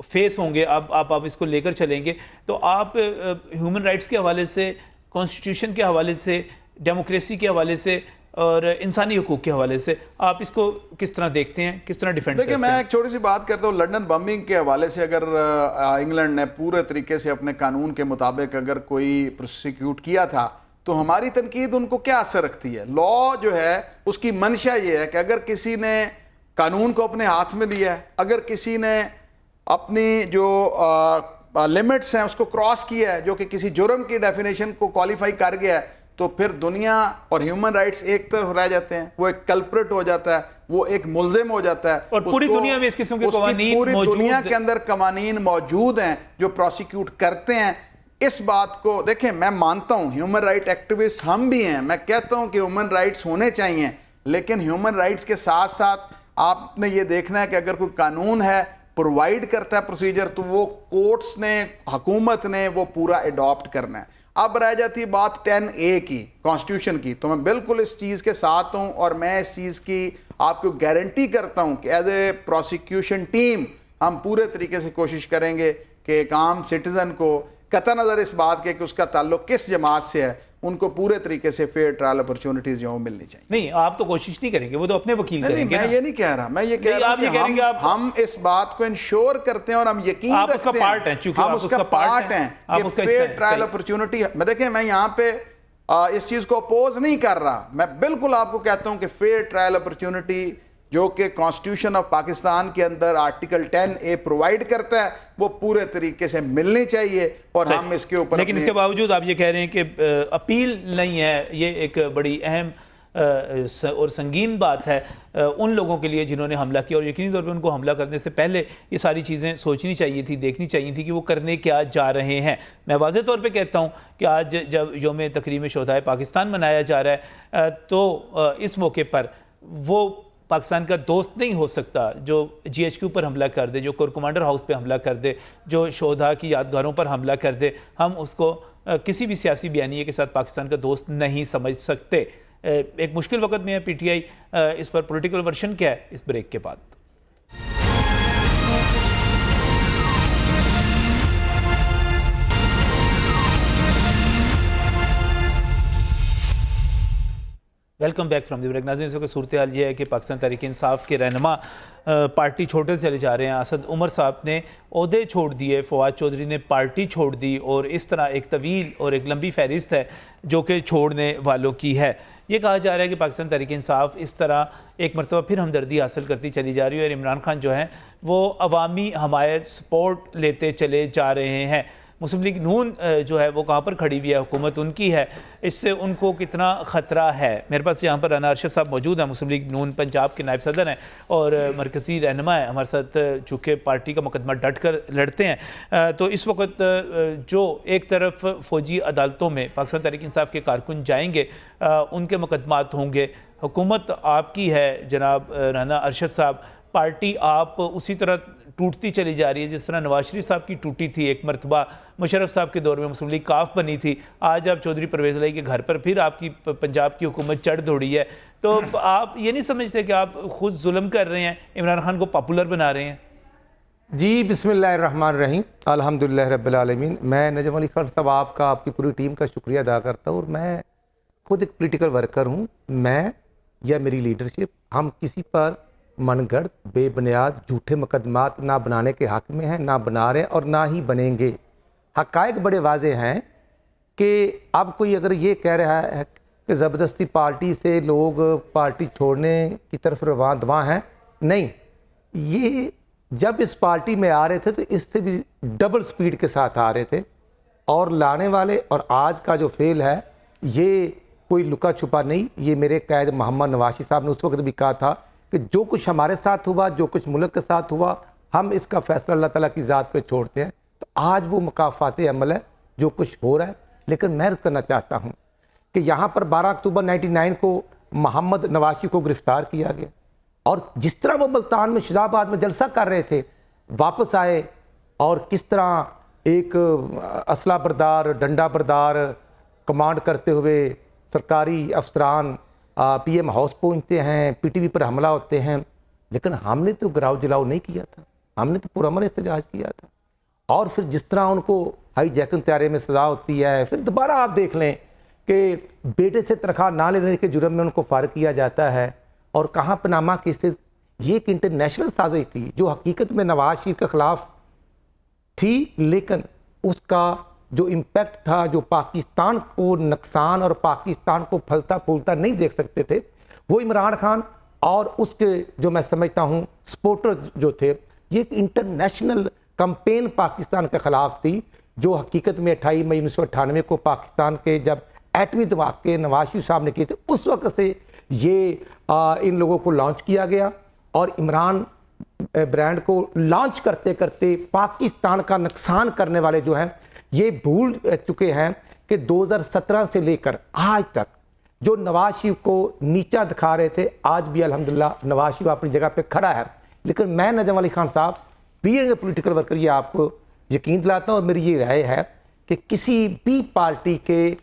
Speaker 1: فیس ہوں گے, آپ اس کو لے کر چلیں گے, تو آپ ہیومن رائٹس کے حوالے سے, کانسٹیٹیوشن کے حوالے سے, ڈیموکریسی کے حوالے سے اور انسانی حقوق کے حوالے سے آپ اس کو کس طرح دیکھتے ہیں, کس طرح ڈیفینڈ کرتے ہیں؟
Speaker 2: دیکھیں میں ایک چھوٹی سی بات کرتا ہوں. لنڈن بمبنگ کے حوالے سے اگر انگلینڈ نے پورے طریقے سے اپنے قانون کے مطابق اگر کوئی پروسیکیوٹ کیا تھا تو ہماری تنقید ان کو کیا اثر رکھتی ہے؟ لاء جو ہے اس کی منشا یہ ہے کہ اگر کسی نے قانون کو اپنے ہاتھ میں لیا ہے, اگر کسی نے اپنی جو لمٹس ہیں اس کو کراس کیا ہے, جو کہ کسی جرم کی ڈیفینیشن کو کوالیفائی کر گیا ہے, تو پھر دنیا اور ہیومن رائٹس ایک طرف رہ جاتے ہیں, وہ ایک کلپریٹ ہو جاتا ہے, وہ ایک ملزم ہو جاتا ہے.
Speaker 1: اور پوری دنیا میں اس قسم کے قوانین
Speaker 2: پوری دنیا کے اندر قوانین موجود ہیں جو پروسیکیوٹ کرتے ہیں اس بات کو دیکھیں، میں مانتا ہوں ہیومن رائٹ ایکٹیوسٹ ہم بھی ہیں، میں کہتا ہوں کہ ہیومن رائٹس ہونے چاہیے، لیکن ہیومن رائٹس کے ساتھ ساتھ آپ نے یہ دیکھنا ہے کہ اگر کوئی قانون ہے پرووائڈ کرتا ہے پروسیجر، تو وہ کورٹس نے، حکومت نے وہ پورا اڈاپٹ کرنا ہے۔ اب رہ جاتی بات 10A کی، کانسٹیٹیوشن کی، تو میں بالکل اس چیز کے ساتھ ہوں، اور میں اس چیز کی آپ کو گارنٹی کرتا ہوں کہ ایز اے پروسیکیوشن ٹیم ہم پورے طریقے سے کوشش کریں گے کہ ایک عام سٹیزن کو قطع نظر اس بات کے کہ اس کا تعلق کس جماعت سے ہے، ان کو پورے طریقے سے فیئر ٹرائل اپرچونٹیز جو ملنی چاہیے۔
Speaker 1: نہیں، آپ تو کوشش نہیں کریں گے، وہ تو اپنے وکیل کریں گے۔
Speaker 2: میں یہ نہیں کہہ رہا، میں یہ کہہ رہا ہوں کہ ہم اس بات کو انشور کرتے ہیں اور ہم یقین رکھتے ہیں،
Speaker 1: آپ اس کا پارٹ ہیں، چونکہ
Speaker 2: ہم اس کا پارٹ ہیں کہ فیئر ٹرائل اپرچونٹی۔ میں دیکھیں، میں یہاں پہ اس چیز کو اپوز نہیں کر رہا، میں بالکل آپ کو کہتا ہوں کہ فیئر ٹرائل اپرچونٹی جو کہ کانسٹیٹیوشن آف پاکستان کے اندر آرٹیکل 10A پرووائڈ کرتا ہے، وہ پورے طریقے سے ملنی چاہیے، اور ہم اس کے اوپر،
Speaker 1: لیکن اس کے باوجود آپ یہ کہہ رہے ہیں کہ اپیل نہیں ہے۔ یہ ایک بڑی اہم اور سنگین بات ہے ان لوگوں کے لیے جنہوں نے حملہ کیا، اور یقینی طور پہ ان کو حملہ کرنے سے پہلے یہ ساری چیزیں سوچنی چاہیے تھی، دیکھنی چاہیے تھی کہ وہ کرنے کیا جا رہے ہیں۔ میں واضح طور پہ کہتا ہوں کہ آج جب یوم تکریم شہدائے پاکستان منایا جا رہا ہے، تو اس موقع پر وہ پاکستان کا دوست نہیں ہو سکتا جو GHQ پر حملہ کر دے، جو کور کمانڈر ہاؤس پہ حملہ کر دے، جو شہداء کی یادگاروں پر حملہ کر دے۔ ہم اس کو کسی بھی سیاسی بیانیے کے ساتھ پاکستان کا دوست نہیں سمجھ سکتے۔ ایک مشکل وقت میں ہے PTI، اس پر پولیٹیکل ورژن کیا ہے اس بریک کے بعد۔ Welcome back from the break. ناظرین، اس وقت صورتحال یہ ہے کہ پاکستان تحریک انصاف کے رہنما پارٹی چھوڑتے چلے جا رہے ہیں۔ اسد عمر صاحب نے عہدے چھوڑ دیے، فواد چودھری نے پارٹی چھوڑ دی، اور اس طرح ایک طویل اور ایک لمبی فہرست ہے جو کہ چھوڑنے والوں کی ہے۔ یہ کہا جا رہا ہے کہ پاکستان تحریک انصاف اس طرح ایک مرتبہ پھر ہمدردی حاصل کرتی چلی جا رہی ہے، اور عمران خان جو ہیں وہ عوامی حمایت سپورٹ لیتے چلے جا رہے ہیں۔ مسلم لیگ نون جو ہے وہ کہاں پر کھڑی ہوئی ہے، حکومت ان کی ہے، اس سے ان کو کتنا خطرہ ہے؟ میرے پاس یہاں پر رانا ارشد صاحب موجود ہیں، مسلم لیگ نون پنجاب کے نائب صدر ہیں اور مرکزی رہنما ہیں ہمارے ساتھ، چونکہ پارٹی کا مقدمہ ڈٹ کر لڑتے ہیں۔ تو اس وقت جو ایک طرف فوجی عدالتوں میں پاکستان تحریک انصاف کے کارکن جائیں گے، ان کے مقدمات ہوں گے، حکومت آپ کی ہے جناب رانا ارشد صاحب، پارٹی آپ اسی طرح ٹوٹتی چلی جا رہی ہے جس طرح نواز شریف صاحب کی ٹوٹی تھی ایک مرتبہ، مشرف صاحب کے دور میں مسلم لیگ کاف بنی تھی، آج آپ چودھری پرویز الہی کے گھر پر پھر آپ کی پنجاب کی حکومت چڑھ دوڑی ہے۔ تو آپ یہ نہیں سمجھتے کہ آپ خود ظلم کر رہے ہیں، عمران خان کو پاپولر بنا رہے ہیں؟
Speaker 3: جی، بسم اللہ الرحمن الرحیم، الحمدللہ رب العالمین۔ میں نجم علی خان صاحب آپ کا، آپ کی پوری ٹیم کا شکریہ ادا کرتا ہوں، اور میں خود ایک پولیٹیکل ورکر ہوں۔ میں یا میری لیڈرشپ، ہم کسی پر من گڑھ، بے بنیاد، جھوٹے مقدمات نہ بنانے کے حق میں ہیں، نہ بنا رہے ہیں اور نہ ہی بنیں گے۔ حقائق بڑے واضح ہیں کہ اب کوئی اگر یہ کہہ رہا ہے کہ زبردستی پارٹی سے لوگ پارٹی چھوڑنے کی طرف رواں دواں ہیں، نہیں، یہ جب اس پارٹی میں آ رہے تھے تو اس سے بھی ڈبل سپیڈ کے ساتھ آ رہے تھے، اور لانے والے اور آج کا جو فیل ہے یہ کوئی لکا چھپا نہیں۔ یہ میرے قائد محمد نواز صاحب نے اس وقت بھی کہا تھا کہ جو کچھ ہمارے ساتھ ہوا، جو کچھ ملک کے ساتھ ہوا، ہم اس کا فیصلہ اللہ تعالیٰ کی ذات پہ چھوڑتے ہیں۔ تو آج وہ مکافات عمل ہے جو کچھ ہو رہا ہے، لیکن میں عرض کرنا چاہتا ہوں کہ یہاں پر 12 اکتوبر 99 کو محمد نواز کو گرفتار کیا گیا، اور جس طرح وہ ملتان میں شہزاد آباد میں جلسہ کر رہے تھے، واپس آئے، اور کس طرح ایک اسلحہ بردار، ڈنڈا بردار کمانڈ کرتے ہوئے سرکاری افسران PM ہاؤس پہنچتے ہیں، PTV پر حملہ ہوتے ہیں، لیکن ہم نے تو گراؤ جلاؤ نہیں کیا تھا، ہم نے تو پرامن احتجاج کیا تھا۔ اور پھر جس طرح ان کو ہائی جیکنگ طیارے میں سزا ہوتی ہے، پھر دوبارہ آپ دیکھ لیں کہ بیٹے سے تنخواہ نہ لینے کے جرم میں ان کو فارغ کیا جاتا ہے، اور کہاں پاناما کیسز، یہ ایک انٹرنیشنل سازش تھی جو حقیقت میں نواز شریف کے خلاف تھی، لیکن اس کا جو امپیکٹ تھا، جو پاکستان کو نقصان اور پاکستان کو پھلتا پھولتا نہیں دیکھ سکتے تھے، وہ عمران خان اور اس کے جو میں سمجھتا ہوں سپورٹر جو تھے، یہ ایک انٹرنیشنل کمپین پاکستان کے خلاف تھی، جو حقیقت میں 28 مئی 1998 کو پاکستان کے جب ایٹمی دھماکے نواز شریف صاحب نے کیے تھے، اس وقت سے یہ ان لوگوں کو لانچ کیا گیا، اور عمران برانڈ کو لانچ کرتے کرتے پاکستان کا نقصان کرنے والے جو ہیں یہ بھول چکے ہیں کہ 2017 سے لے کر آج تک جو نواز شریف کو نیچا دکھا رہے تھے، آج بھی الحمدللہ نواز شریف اپنی جگہ پہ کھڑا ہے. لیکن میں نجم علی خان صاحب بینگ اے پولیٹیکل ورکر یہ آپ کو یقین دلاتا ہوں، اور میری یہ رائے ہے کہ کسی بھی پارٹی کے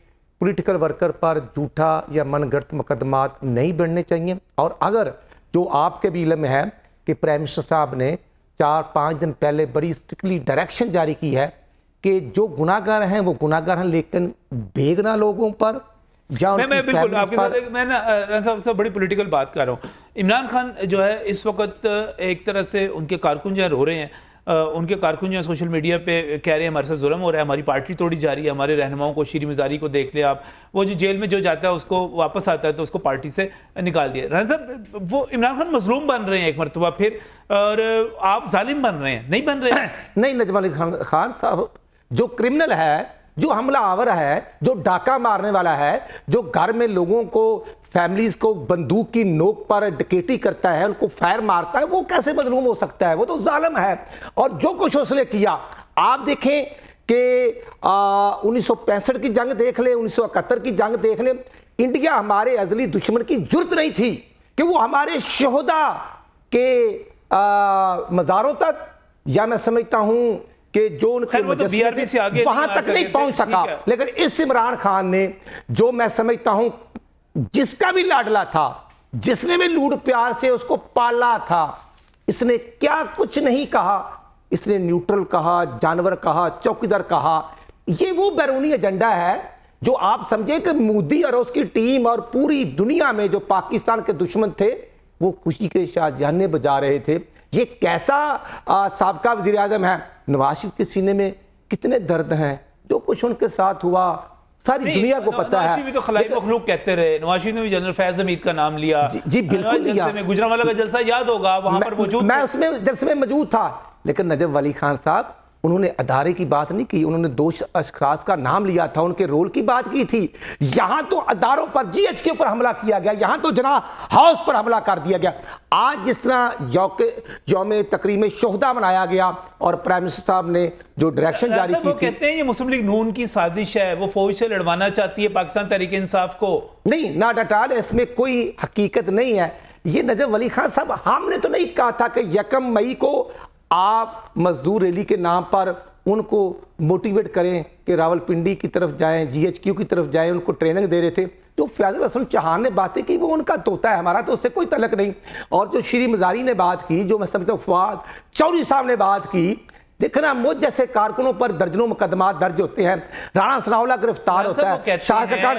Speaker 3: پولیٹیکل ورکر پر جھوٹا یا من گھڑت مقدمات نہیں بڑھنے چاہیے. اور اگر جو آپ کے بھی علم ہے کہ پرائم منسٹر صاحب نے 4-5 دن پہلے بڑی اسٹرکٹلی ڈائریکشن جاری کی ہے کہ جو گناہ گار ہیں وہ گناہ گار ہیں، لیکن بےگناہ لوگوں پر
Speaker 1: میں بالکل آپ کے ساتھ میں نا صاحب سے بڑی پولیٹیکل بات کر رہا ہوں. عمران خان جو ہے اس وقت ایک طرح سے ان کے کارکن جو ہیں رو رہے ہیں، ان کے کارکن جو ہیں سوشل میڈیا پہ کہہ رہے ہیں ہمارے ساتھ ظلم ہو رہا ہے، ہماری پارٹی توڑی جا رہی ہے، ہمارے رہنماؤں کو، شیریں مزاری کو دیکھ لیں آپ، وہ جو جیل میں جو جاتا ہے اس کو واپس آتا ہے تو اس کو پارٹی سے نکال دیا. رانا صاحب وہ عمران خان مظلوم بن رہے ہیں ایک مرتبہ پھر، اور آپ ظالم بن رہے ہیں، نہیں بن رہے ہیں.
Speaker 3: نہیں نجم علی خان صاحب، جو کرمنل ہے، جو حملہ آور ہے، جو ڈاکہ مارنے والا ہے، جو گھر میں لوگوں کو، فیملیز کو بندوق کی نوک پر ڈکیٹی کرتا ہے، ان کو فائر مارتا ہے، وہ کیسے مظلوم ہو سکتا ہے؟ وہ تو ظالم ہے. اور جو کچھ اس نے کیا، آپ دیکھیں کہ 1965 کی جنگ دیکھ لیں، 1971 کی جنگ دیکھ لیں، انڈیا ہمارے ازلی دشمن کی جرت نہیں تھی کہ وہ ہمارے شہداء کے مزاروں تک، یا میں سمجھتا ہوں کہ جو ان کے وہاں تک نہیں پہنچ سکا. لیکن اس عمران خان نے، جو میں سمجھتا ہوں جس کا بھی لاڈلا تھا، جس نے بھی لوٹ پیار سے اس کو پالا تھا، اس نے کیا کچھ نہیں کہا. اس نے نیوٹرل کہا، جانور کہا، چوکیدار کہا. یہ وہ بیرونی ایجنڈا ہے جو آپ سمجھیں کہ مودی اور اس کی ٹیم اور پوری دنیا میں جو پاکستان کے دشمن تھے وہ خوشی کے شاہجہانے بجا رہے تھے. یہ کیسا سابقہ وزیر اعظم ہے؟ نواز شریف کے سینے میں کتنے درد ہیں، جو کچھ ان کے ساتھ ہوا ساری دنیا کو پتہ ہے.
Speaker 1: نواز شریف بھی تو خلائی مخلوق کہتے رہے. نواز شریف نے بھی جنرل فیض حمید کا نام لیا.
Speaker 3: جی بالکل لیا.
Speaker 1: گجرانوالہ کا جلسہ یاد ہوگا، وہاں پر موجود،
Speaker 3: میں اس میں جلسے میں موجود تھا. لیکن نجم ولی خان صاحب، انہوں نے ادارے کی بات نہیں کی، انہوں نے 2 اشخاص کا نام لیا تھا، ان کے رول کی بات کی تھی. یہاں تو اداروں پر، جی ایچ کے پر حملہ کیا گیا، یہاں تو جناح ہاؤس پر حملہ کر دیا گیا. آج جس طرح یوم تکریم شہداء منایا گیا اور پرائم منسٹر صاحب نے جو ڈائریکشن جاری کی
Speaker 1: وہ
Speaker 3: تھی،
Speaker 1: کہتے ہیں یہ مسلم لیگ نون کی سازش ہے، وہ فوج سے لڑوانا چاہتی ہے پاکستان تحریک انصاف کو.
Speaker 3: نہیں، ناٹ ایٹ آل، اس میں کوئی حقیقت نہیں ہے. یہ نجم ولی خان صاحب، ہم نے تو نہیں کہا تھا کہ 1 مئی کو آپ مزدور ریلی کے نام پر ان کو موٹیویٹ کریں کہ راول پنڈی کی طرف جائیں، جی ایچ کیو کی طرف جائیں، ان کو ٹریننگ دے رہے تھے. جو فیاض الحسن چوہان نے باتیں کی وہ ان کا طوطا ہے، ہمارا تو اس سے کوئی تعلق نہیں. اور جو شیریں مزاری نے بات کی، جو میں سمجھتا ہوں فواد چودھری صاحب نے بات کی، دیکھنا مجھ جیسے کارکنوں پر درجنوں مقدمات درج ہوتے ہیں، رانا ثناءاللہ گرفتار ہوتا ہے، شاہ کان،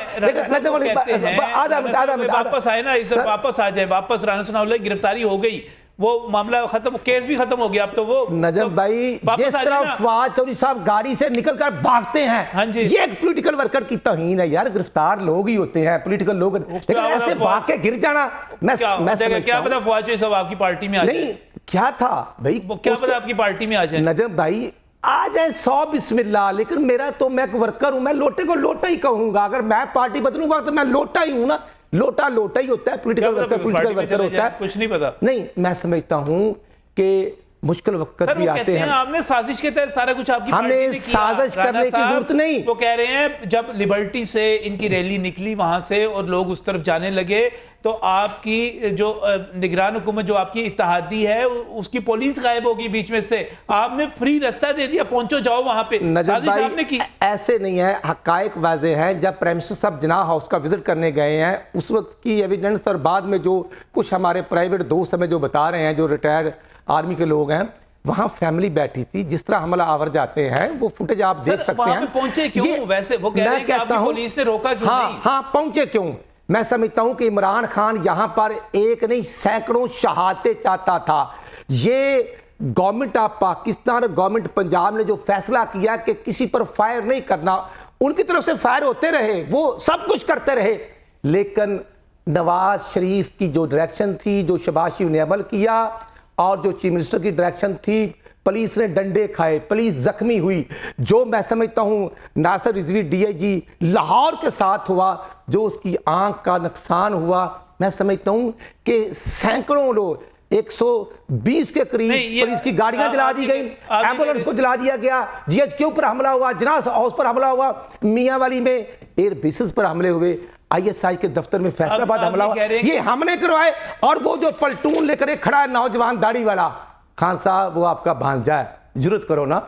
Speaker 1: واپس آئے نا، واپس آ جائے، واپس رانا ثناءاللہ کی گرفتاری ہو گئی، وہ معاملہ ختم، کیس بھی ختم ہو گیا. اب تو وہ
Speaker 3: نجم بھائی جس طرح فواد چودھری صاحب گاڑی سے نکل کر بھاگتے ہیں، یہ ایک پولیٹیکل ورکر کی توہین ہے یار. گرفتار لوگ ہی ہوتے ہیں پولیٹیکل لوگ، لیکن ایسے بھاگ کے گر جانا، میں
Speaker 1: کیا پتا فواد چودھری صاحب آپ کی پارٹی میں آ جائے.
Speaker 3: نہیں، کیا تھا بھائی،
Speaker 1: کیا پتا آپ کی پارٹی میں آ جائے.
Speaker 3: نجم بھائی آ جائے 100 بسم اللہ. لیکن میرا تو، میں ایک ورکر ہوں، میں لوٹے کو لوٹا ہی کہوں گا. اگر میں پارٹی بدلوں گا تو میں لوٹا ہی ہوں نا. لوٹا ہی ہوتا ہے، پولیٹیکل ورکر ہوتا ہے.
Speaker 1: کچھ نہیں پتا.
Speaker 3: نہیں، میں سمجھتا ہوں کہ مشکل وقت بھی آتے ہیں.
Speaker 1: آپ نے سازش کے تحت سارا کچھ آپ کی
Speaker 3: ہم نے سازش کرنے کی ضرورت نہیں.
Speaker 1: وہ کہہ رہے ہیں جب لبرٹی سے ان کی ریلی نکلی وہاں سے اور لوگ اس طرف جانے لگے تو آپ کی جو نگران حکومت، جو آپ کی اتحادی ہے، اس کی پولیس غائب ہوگی بیچ میں سے، آپ نے فری رستہ دے دیا، پہنچو جاؤ وہاں پہ.
Speaker 3: نجم بھائی ایسے نہیں ہے، حقائق واضح ہے. جب پرائم منسٹر صاحب جناح ہاؤس کا وزٹ کرنے گئے ہیں، اس وقت کی ایویڈنس اور بعد میں جو کچھ ہمارے پرائیویٹ دوست ہمیں جو بتا رہے ہیں، جو ریٹائرڈ آرمی کے لوگ ہیں، وہاں فیملی بیٹھی تھی. جس طرح حملہ آور جاتے ہیں وہ فوٹیج آپ دیکھ سکتے ہیں.
Speaker 1: وہاں پہ پہنچے کیوں؟ ویسے وہ کہہ رہے ہیں کہ آپ کی پولیس نے روکا کیوں نہیں؟
Speaker 3: ہاں پہنچے کیوں. میں سمجھتا ہوں کہ عمران خان یہاں پر ایک نہیں سینکڑوں شہادتیں چاہتا تھا. یہ گورنمنٹ آف پاکستان اور گورنمنٹ پنجاب نے جو فیصلہ کیا کہ کسی پر فائر نہیں کرنا، ان کی طرف سے فائر ہوتے رہے، وہ سب کچھ کرتے رہے. لیکن نواز شریف کی جو ڈائریکشن تھی، جو شہباز شریف نے عمل کیا، اور جو چیف منسٹر کی ڈائریکشن تھی، پولیس نے ڈنڈے کھائے، پولیس زخمی ہوئی. جو میں سمجھتا ہوں ناصر رضوی ڈی آئی جی لاہور کے ساتھ ہوا، جو اس کی آنکھ کا نقصان ہوا، میں سمجھتا ہوں کہ سینکڑوں لوگ 120 کے قریب پولیس کی گاڑیاں جلا دی گئی, ایمبولنس کو جلا دیا گیا, جی ایچ کیو پر حملہ ہوا, جناح ہاؤس پر حملہ ہوا, میاں والی میں ایئر بیسز پر حملے ہوئے, آئی ایس آئی کے دفتر میں فیصل آباد حملہ ہوا, یہ ہم نے کروائے. اور وہ جو پلٹون لے کر کھڑا ہے نوجوان داڑھی والا, خان صاحب وہ آپ کا بھانجا ہے, جرت کرو نا.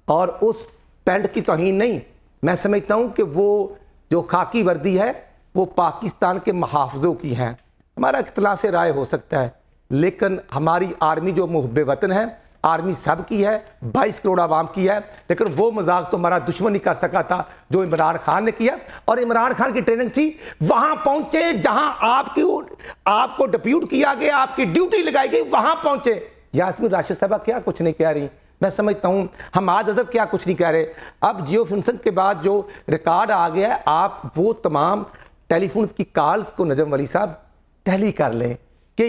Speaker 3: اور اس پینٹ کی توہین نہیں, میں سمجھتا ہوں کہ وہ جو خاکی وردی ہے وہ پاکستان کے محافظوں کی ہیں. ہمارا اختلاف رائے ہو سکتا ہے, لیکن ہماری آرمی جو محب وطن ہے, آرمی سب کی ہے, 22 کروڑ عوام کی ہے, لیکن وہ مذاق تو ہمارا دشمن نہیں کر سکا تھا جو عمران خان نے کیا. اور عمران خان کی ٹریننگ تھی, وہاں پہنچے جہاں آپ کو ڈپیوٹ کیا گیا, آپ کی ڈیوٹی لگائی گئی, وہاں پہنچے. یاسمین راشد صاحبہ کیا کچھ نہیں کہہ رہی, میں سمجھتا ہوں حماد اظہر کیا کچھ نہیں کہہ رہے. اب جیو فنکشن کے بعد جو ریکارڈ آ گیا ہے, آپ وہ تمام ٹیلی فونز کی کالز کو نجم ولی صاحب ٹیلی کر لیں کہ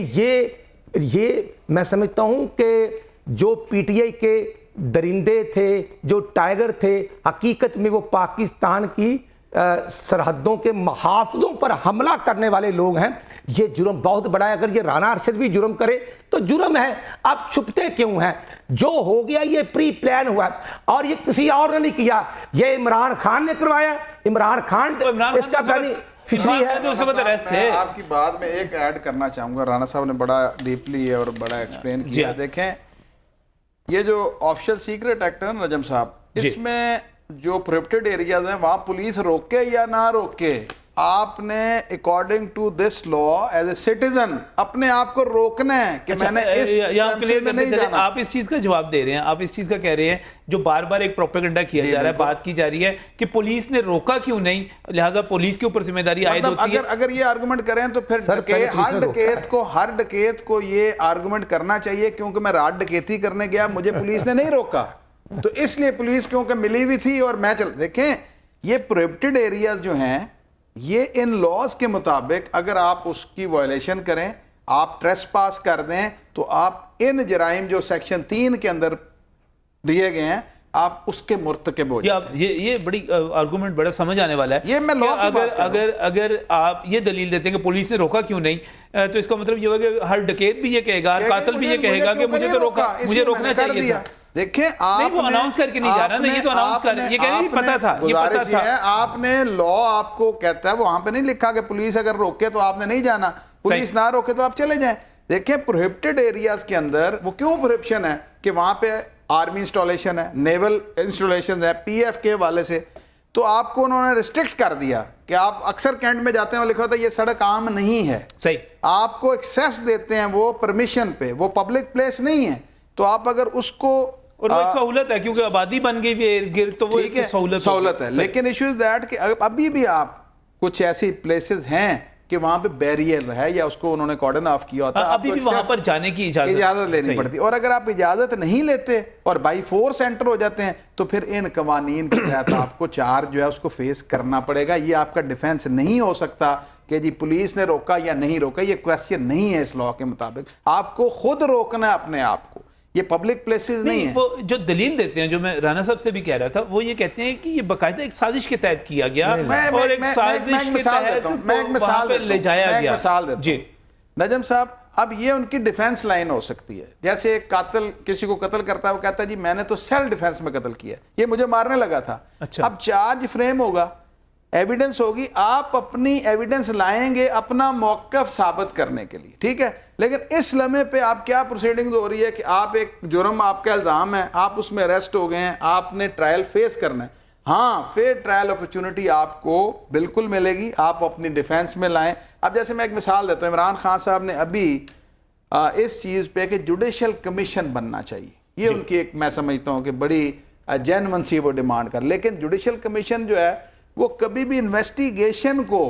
Speaker 3: یہ میں سمجھتا ہوں کہ جو پی ٹی آئی کے درندے تھے, جو ٹائیگر تھے, حقیقت میں وہ پاکستان کی سرحدوں کے محافظوں پر حملہ کرنے والے لوگ ہیں. یہ جرم بہت بڑا ہے, اگر یہ رانا ارشد بھی جرم کرے تو جرم ہے, آپ چھپتے کیوں ہیں؟ جو ہو گیا یہ پری پلان ہوا, اور یہ کسی اور نے نہیں کیا, یہ عمران خان نے کروایا. عمران خان اس کا فشری ہے.
Speaker 2: میں آپ کی بات میں ایک ایڈ کرنا چاہوں گا, رانا صاحب نے بڑا ڈیپلی اور بڑا ایکسپلین کیا. دیکھیں یہ جو آفیشل سیکرٹ ایکٹ ہے نا نجم صاحب, اس میں جو پروہیبٹڈ ایریاز ہیں وہاں پولیس روکے یا نہ روکے, آپ نے according to this law as a citizen اپنے آپ کو روکنا ہے کہ میں نے اس میں نہیں جانا.
Speaker 1: آپ اس چیز کا جواب دے رہے ہیں, آپ اس چیز کا کہہ رہے ہیں جو بار بار ایک پروپیگنڈا کیا جا رہا ہے, بات کی جا رہی ہے کہ پولیس نے روکا کیوں نہیں, لہٰذا پولیس کے اوپر ذمہ داری عائد ہوتی ہے.
Speaker 2: اگر یہ آرگومنٹ کریں تو پھر ہر ڈکیت کو یہ آرگومنٹ کرنا چاہیے کیونکہ میں رات ڈکیتی کرنے گیا, مجھے پولیس نے نہیں روکا, تو اس لیے پولیس کیونکہ ملی ہوئی تھی اور میں دیکھیں یہ پروہیبٹڈ ایریاز جو ہیں یہ ان لاز کے مطابق اگر آپ اس کی وائلیشن کریں, آپ ٹریس پاس کر دیں, تو آپ ان جرائم جو سیکشن 3 کے اندر دیے گئے ہیں آپ اس کے مرتکب ہو جاتے ہیں.
Speaker 1: یہ بڑی آرگومنٹ بڑا سمجھ آنے والا ہے.
Speaker 2: یہ میں
Speaker 1: اگر آپ یہ دلیل دیتے ہیں کہ پولیس نے روکا کیوں نہیں, تو اس کا مطلب یہ ہوگا کہ ہر ڈکیت بھی یہ کہے گا, قاتل بھی یہ کہے گا کہ مجھے تو روکا, مجھے روکنا چاہیے تھا.
Speaker 2: دیکھیں آپ
Speaker 1: وہ اناؤنس کر کے نہیں جا رہا نا, یہ تو اناؤنس کر یہ کہہ رہے پتا تھا, یہ پتا تھا.
Speaker 2: آپ نے لا آپ کو کہتا ہے, وہاں پہ نہیں لکھا کہ پولیس اگر روکے تو آپ نے نہیں جانا, پولیس نہ روکے تو آپ چلے جائیں. دیکھیں پروہیبٹڈ ایریاز کے اندر وہ کیوں پروہیبشن ہے کہ وہاں پہ آرمی انسٹالیشن ہے, نیول انسٹالیشن ہے, پی ایف کے والے سے, تو آپ کو انہوں نے ریسٹرکٹ کر دیا کہ آپ اکثر کینٹ میں جاتے ہیں اور لکھا ہوتا ہے یہ سڑک عام نہیں ہے,
Speaker 1: صحیح,
Speaker 2: آپ کو ایکسیس دیتے ہیں وہ پرمیشن پہ, وہ پبلک پلیس نہیں ہے, تو آپ اگر اس کو,
Speaker 1: اور وہ ایک سہولت ہے کیونکہ آبادی بن گئی بھی گرد, تو وہ ایک
Speaker 2: سہولت ہے. لیکن ایشو از دیٹ کہ ابھی بھی آپ کچھ ایسی پلیسز ہیں کہ وہاں پہ بیریئر ہے یا اس کو انہوں نے کارڈن آف کیا ہوتا ہے,
Speaker 1: ابھی بھی وہاں پر جانے کی
Speaker 2: اجازت لینی پڑتی, اور اگر آپ اجازت نہیں لیتے اور بائی فورس انٹر ہو جاتے ہیں تو پھر ان قوانین کے تحت آپ کو چارج جو ہے اس کو فیس کرنا پڑے گا. یہ آپ کا ڈیفینس نہیں ہو سکتا کہ جی پولیس نے روکا یا نہیں روکا, یہ کویسچن نہیں ہے اس لا کے مطابق. آپ کو خود روکنا ہے اپنے آپ کو, یہ پبلک پلیسز نہیں ہیں.
Speaker 1: وہ جو دلیل دیتے ہیں, جو میں رانا صاحب سے بھی کہہ رہا تھا, وہ یہ کہتے ہیں کہ یہ باقاعدہ ایک سازش کے تحت کیا گیا اور ایک سازش کے تحت وہاں پہ لے جایا گیا.
Speaker 2: میں ایک مثال دیتا ہوں نجم صاحب, اب یہ ان کی ڈیفینس لائن ہو سکتی ہے. جیسے ایک قاتل کسی کو قتل کرتا ہے, وہ کہتا ہے جی میں نے تو سیلف ڈیفینس میں قتل کیا, یہ مجھے مارنے لگا تھا. اب چارج فریم ہوگا, ایویڈنس ہوگی, آپ اپنی ایویڈنس لائیں گے اپنا موقف ثابت کرنے کے لیے, ٹھیک ہے. لیکن اس لمحے پہ آپ کیا پروسیڈنگ ہو رہی ہے کہ آپ ایک جرم آپ کا الزام ہے, آپ اس میں اریسٹ ہو گئے ہیں, آپ نے ٹرائل فیس کرنا ہے. ہاں فیر ٹرائل اپرچونٹی آپ کو بالکل ملے گی, آپ اپنی ڈیفینس میں لائیں. اب جیسے میں ایک مثال دیتا ہوں, عمران خان صاحب نے ابھی اس چیز پہ کہ جوڈیشل کمیشن بننا چاہیے, یہ ان کی ایک میں سمجھتا ہوں کہ بڑی جینون سی وہ ڈیمانڈ کر. لیکن جوڈیشل کمیشن جو ہے وہ کبھی بھی انویسٹیگیشن کو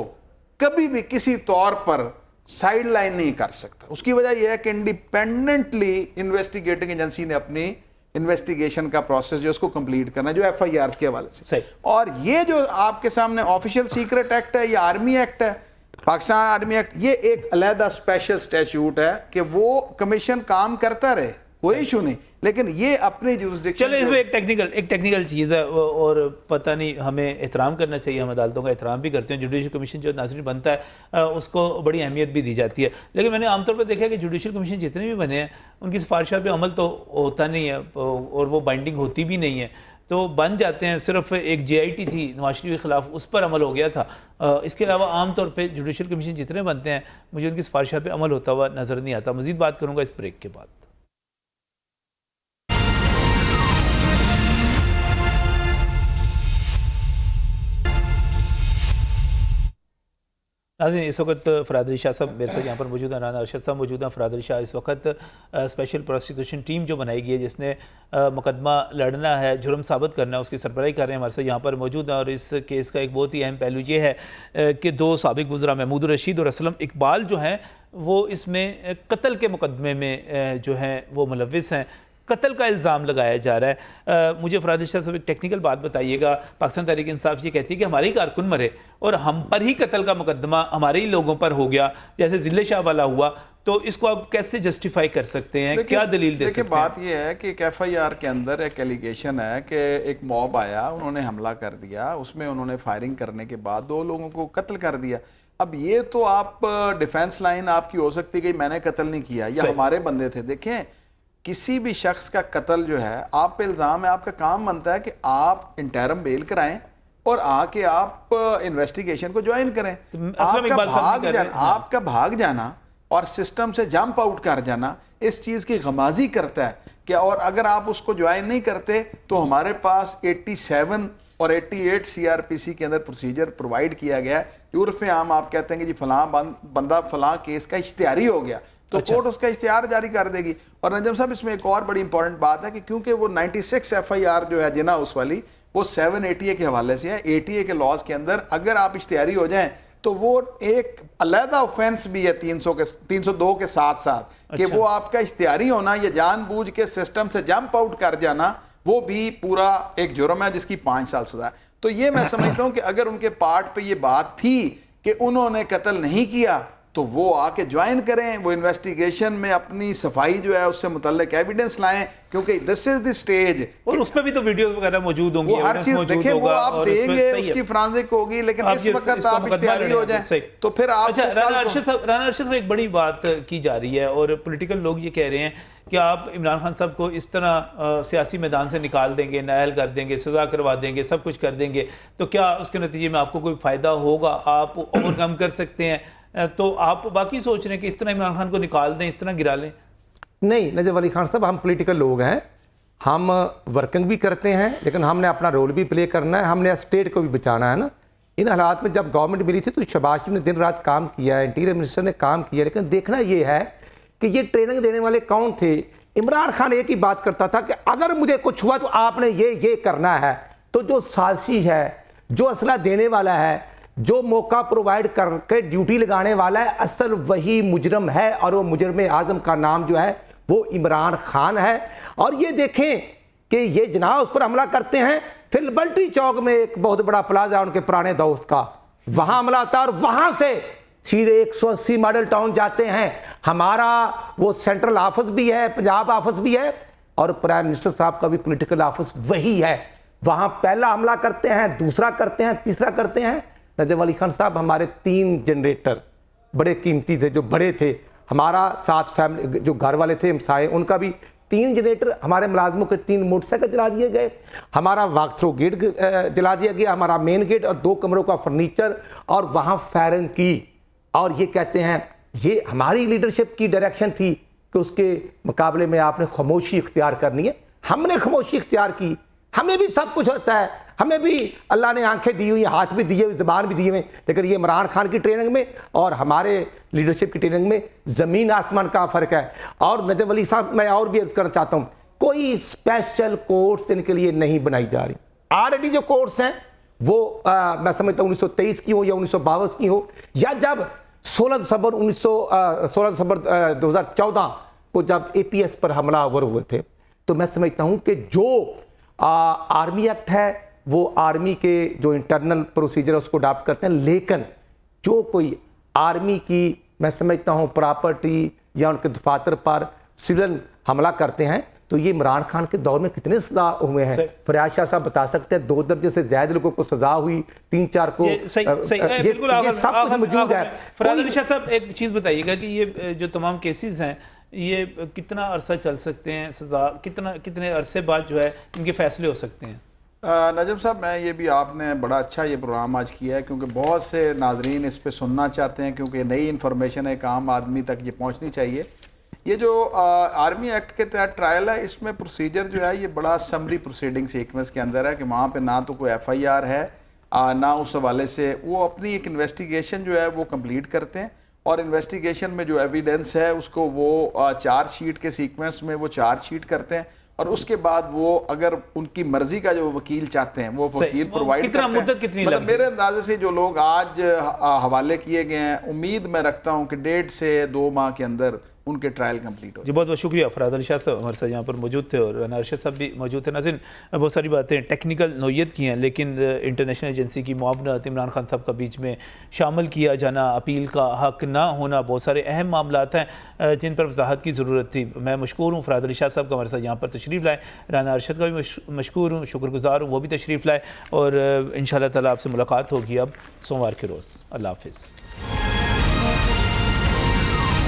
Speaker 2: کبھی بھی کسی طور پر سائیڈ لائن نہیں کر سکتا. اس کی وجہ یہ ہے کہ انڈیپینڈنٹلی انویسٹیگیٹنگ ایجنسی نے اپنی انویسٹیگیشن کا پروسیس جو اس کو کمپلیٹ کرنا ہے, جو ایف آئی آرز کے حوالے سے. اور یہ جو آپ کے سامنے آفیشیل سیکرٹ ایکٹ ہے یا آرمی ایکٹ ہے, پاکستان آرمی ایکٹ, یہ ایک علیحدہ اسپیشل اسٹیچیوٹ ہے کہ وہ کمیشن کام کرتا رہے, کوئی ایشو نہیں، لیکن یہ اپنی جورسڈکشن.
Speaker 1: چلو اس میں ایک ٹیکنیکل چیز ہے اور پتہ نہیں ہمیں احترام کرنا چاہیے، ہم عدالتوں کا احترام بھی کرتے ہیں. جوڈیشل کمیشن جو ناظرین بنتا ہے اس کو بڑی اہمیت بھی دی جاتی ہے، لیکن میں نے عام طور پر دیکھا کہ جوڈیشل کمیشن جتنے بھی بنے ہیں ان کی سفارشات پہ عمل تو ہوتا نہیں ہے اور وہ بائنڈنگ ہوتی بھی نہیں ہے، تو بن جاتے ہیں. صرف ایک JIT تھی نواز شریف کے خلاف، اس پر عمل ہو گیا تھا. اس کے علاوہ عام طور پہ جوڈیشل کمیشن جتنے بنتے ہیں مجھے ان کی سفارشات پہ عمل ہوتا ہوا نظر نہیں آتا. مزید بات کروں گا اس بریک کے بعد. ناظرین اس وقت فراد علی شاہ صاحب میرے ساتھ یہاں پر موجود ہیں، رانا ارشد صاحب موجود ہیں. فراد علی شاہ اس وقت اسپیشل پروسیکیوشن ٹیم جو بنائی گئی ہے جس نے مقدمہ لڑنا ہے، جرم ثابت کرنا ہے، اس کی سربراہی کر رہے ہیں، ہمارے ساتھ یہاں پر موجود ہیں. اور اس کیس کا ایک بہت ہی اہم پہلو یہ ہے کہ 2 سابق وزراء محمود الرشید اور اسلم اقبال جو ہیں وہ اس میں قتل کے مقدمے میں جو ہیں وہ ملوث ہیں، قتل کا الزام لگایا جا رہا ہے. مجھے فراد علی شاہ صاحب ایک ٹیکنیکل بات بتائیے گا. پاکستان تحریک انصاف یہ کہتی ہے کہ ہمارے ہی کارکن مرے اور ہم پر ہی قتل کا مقدمہ ہمارے ہی لوگوں پر ہو گیا، جیسے ضلع شاہ والا ہوا، تو اس کو آپ کیسے جسٹیفائی کر سکتے ہیں؟ کیا دلیل دے سکتے ہیں؟
Speaker 2: بات یہ ہے کہ ایک FIR کے اندر ایک ایلیگیشن ہے کہ ایک موب آیا، انہوں نے حملہ کر دیا، اس میں انہوں نے فائرنگ کرنے کے بعد 2 لوگوں کو قتل کر دیا. اب یہ تو آپ ڈیفینس لائن آپ کی ہو سکتی کہ میں نے قتل نہیں کیا یا ہمارے بندے تھے. دیکھیں کسی بھی شخص کا قتل جو ہے آپ پہ الزام ہے، آپ کا کام بنتا ہے کہ آپ انٹرم بیل کرائیں اور آ کے آپ انویسٹیگیشن کو جوائن کریں. آپ کا بھاگ جانا اور سسٹم سے جمپ آؤٹ کر جانا اس چیز کی غمازی کرتا ہے کہ، اور اگر آپ اس کو جوائن نہیں کرتے تو ہمارے پاس 87 اور 88 CRPC کے اندر پروسیجر پرووائڈ کیا گیا ہے. عرف عام آپ کہتے ہیں کہ جی فلاں بندہ فلاں کیس کا اشتہاری ہو گیا تو کورٹ اس کا اشتہار جاری کر دے گی. اور نجم صاحب اس میں ایک اور بڑی امپورٹنٹ بات ہے کہ کیونکہ وہ 96 FIR جو ہے جنا اس والی وہ 7 ATA کے حوالے سے ہے. ATA کے لاز کے اندر اگر آپ اشتہاری ہو جائیں تو وہ ایک علیحدہ اوفینس بھی ہے 302 کے ساتھ ساتھ کہ وہ آپ کا اشتہاری ہونا یا جان بوجھ کے سسٹم سے جمپ آؤٹ کر جانا وہ بھی پورا ایک جرم ہے جس کی 5 سال سزا ہے. تو یہ میں سمجھتا ہوں کہ اگر ان کے پارٹ پہ یہ بات تھی کہ انہوں نے قتل نہیں کیا تو وہ آ کے جوائن کریں، وہ انویسٹیگیشن میں اپنی صفائی جو ہے اس سے متعلق ایویڈنس لائیں، کیونکہ دس از دی سٹیج. اور
Speaker 1: اس پہ بھی تو ویڈیوز وغیرہ موجود ہوں گی،
Speaker 2: وہ ہر چیز دیکھیں وہ آپ دیں گے، اس کی فرانزک ہوگی، لیکن اس وقت آپ اشتہاری ہو جائیں تو پھر آپ.
Speaker 1: اچھا رانا ارشد صاحب ایک بڑی بات کی جا رہی ہے اور پولیٹیکل لوگ یہ کہہ رہے ہیں کہ آپ عمران خان صاحب کو اس طرح سیاسی میدان سے نکال دیں گے، نائل کر دیں گے، سزا کروا دیں گے، سب کچھ کر دیں گے، تو کیا اس کے نتیجے میں آپ کو کوئی فائدہ ہوگا؟ آپ اوور کم کر سکتے ہیں؟ تو آپ باقی سوچ رہے ہیں کہ اس طرح عمران خان کو نکال دیں، اس طرح گرا لیں؟
Speaker 3: نہیں نجم علی خان صاحب، ہم پولیٹیکل لوگ ہیں، ہم ورکنگ بھی کرتے ہیں، لیکن ہم نے اپنا رول بھی پلے کرنا ہے، ہم نے اسٹیٹ کو بھی بچانا ہے نا. ان حالات میں جب گورنمنٹ ملی تھی تو شہباز شریف نے دن رات کام کیا ہے، انٹیریئر منسٹر نے کام کیا، لیکن دیکھنا یہ ہے کہ یہ ٹریننگ دینے والے کون تھے. عمران خان ایک ہی بات کرتا تھا کہ اگر مجھے کچھ ہوا تو آپ نے یہ کرنا ہے. تو جو سازشی ہے، جو اسلحہ دینے والا ہے، جو موقع پرووائڈ کر کے ڈیوٹی لگانے والا ہے، اصل وہی مجرم ہے، اور وہ مجرم اعظم کا نام جو ہے وہ عمران خان ہے. اور یہ دیکھیں کہ یہ جناح اس پر حملہ کرتے ہیں، پھر لبرٹی چوک میں ایک بہت بڑا پلازا ان کے پرانے دوست کا، وہاں حملہ آتا ہے اور وہاں سے سیدھے 180 ماڈل ٹاؤن جاتے ہیں. ہمارا وہ سینٹرل آفس بھی ہے، پنجاب آفس بھی ہے، اور پرائم منسٹر صاحب کا بھی پولیٹیکل آفس وہی ہے. وہاں پہلا حملہ کرتے ہیں، دوسرا کرتے ہیں، تیسرا کرتے ہیں. نجم علی خان صاحب ہمارے 3 جنریٹر بڑے قیمتی تھے جو بڑے تھے، ہمارا ساتھ فیملی جو گھر والے تھے ہمسائے، ان کا بھی 3 جنریٹر، ہمارے ملازموں کے 3 موٹر سائیکل جلا دیے گئے، ہمارا واک تھرو گیٹ جلا دیا گیا، ہمارا مین گیٹ اور 2 کمروں کا فرنیچر، اور وہاں فائرنگ کی. اور یہ کہتے ہیں یہ ہماری لیڈرشپ کی ڈائریکشن تھی کہ اس کے مقابلے میں آپ نے خاموشی اختیار کرنی ہے. ہم نے خاموشی اختیار کی. ہمیں بھی سب کچھ ہوتا ہے، ہمیں بھی اللہ نے آنکھیں دی ہوئی، ہاتھ بھی دیے ہوئے، زبان بھی دیے ہوئے، لیکن یہ عمران خان کی ٹریننگ میں اور ہمارے لیڈرشپ کی ٹریننگ میں زمین آسمان کا فرق ہے. اور نجم علی صاحب میں اور بھی عرض کرنا چاہتا ہوں، کوئی اسپیشل کورٹس ان کے لیے نہیں بنائی جا رہی. آلریڈی جو کورٹس ہیں وہ میں سمجھتا ہوں 1923 کی ہو یا 1952 کی ہو، یا جب 16 دسمبر 2014 کو جب APS پر حملہ آور ہوئے تھے، تو میں سمجھتا ہوں کہ جو آرمی ایکٹ ہے وہ آرمی کے جو انٹرنل پروسیجر ہے اس کو اڈاپٹ کرتے ہیں، لیکن جو کوئی آرمی کی میں سمجھتا ہوں پراپرٹی یا ان کے دفاتر پر سول حملہ کرتے ہیں تو یہ عمران خان کے دور میں کتنے سزا ہوئے ہیں. فریاد شاہ صاحب بتا سکتے ہیں 2 درجن سے زیادہ لوگوں کو سزا ہوئی, 3-4 کو
Speaker 1: یہ بالکل
Speaker 3: سب کچھ موجود ہے.
Speaker 1: فراز علی شاہ صاحب ایک چیز بتائیے گا کہ یہ جو تمام کیسز ہیں یہ کتنا عرصہ چل سکتے ہیں, سزا کتنے عرصے بعد جو ہے ان کے فیصلے ہو سکتے ہیں؟
Speaker 2: نجم صاحب میں یہ بھی آپ نے بڑا اچھا یہ پروگرام آج کیا ہے کیونکہ بہت سے ناظرین اس پہ سننا چاہتے ہیں کیونکہ نئی انفارمیشن ہے, ایک عام آدمی تک یہ پہنچنی چاہیے. یہ جو آرمی ایکٹ کے تحت ٹرائل ہے اس میں پروسیجر جو ہے یہ بڑا سمری پروسیڈنگ سیکوینس کے اندر ہے کہ وہاں پہ نہ تو کوئی ایف آئی آر ہے نہ اس حوالے سے وہ اپنی ایک انویسٹیگیشن جو ہے وہ کمپلیٹ کرتے ہیں اور انویسٹیگیشن میں جو ایویڈنس ہے اس کو وہ چارج شیٹ کے سیکوینس میں وہ چارج شیٹ کرتے ہیں اور اس کے بعد وہ اگر ان کی مرضی کا جو وکیل چاہتے ہیں وہ وکیل پرووائڈ کرتے ہیں.
Speaker 1: مدت کتنی
Speaker 2: مطلب میرے اندازے سے جو لوگ آج حوالے کیے گئے ہیں امید میں رکھتا ہوں کہ 1.5 سے 2 ماہ کے اندر ان کے ٹرائل کمپلیٹ ہو.
Speaker 1: جی بہت بہت شکریہ. فراز علی شاہ صاحب ہمارے ساتھ یہاں پر موجود تھے اور رانا ارشد صاحب بھی موجود تھے. ناظرین بہت ساری باتیں ٹیکنیکل نوعیت کی ہیں لیکن انٹرنیشنل ایجنسی کی معاونت, عمران خان صاحب کا بیچ میں شامل کیا جانا, اپیل کا حق نہ ہونا, بہت سارے اہم معاملات ہیں جن پر وضاحت کی ضرورت تھی. میں مشکور ہوں فراز علی شاہ صاحب کا ہمارے ساتھ یہاں پر تشریف لائے. رانا ارشد کا بھی مشکور ہوں, شکر گزار ہوں, وہ بھی تشریف لائے اور انشاءاللہ تعالیٰ آپ سے ملاقات ہوگی اب سوموار کے روز. اللہ حافظ.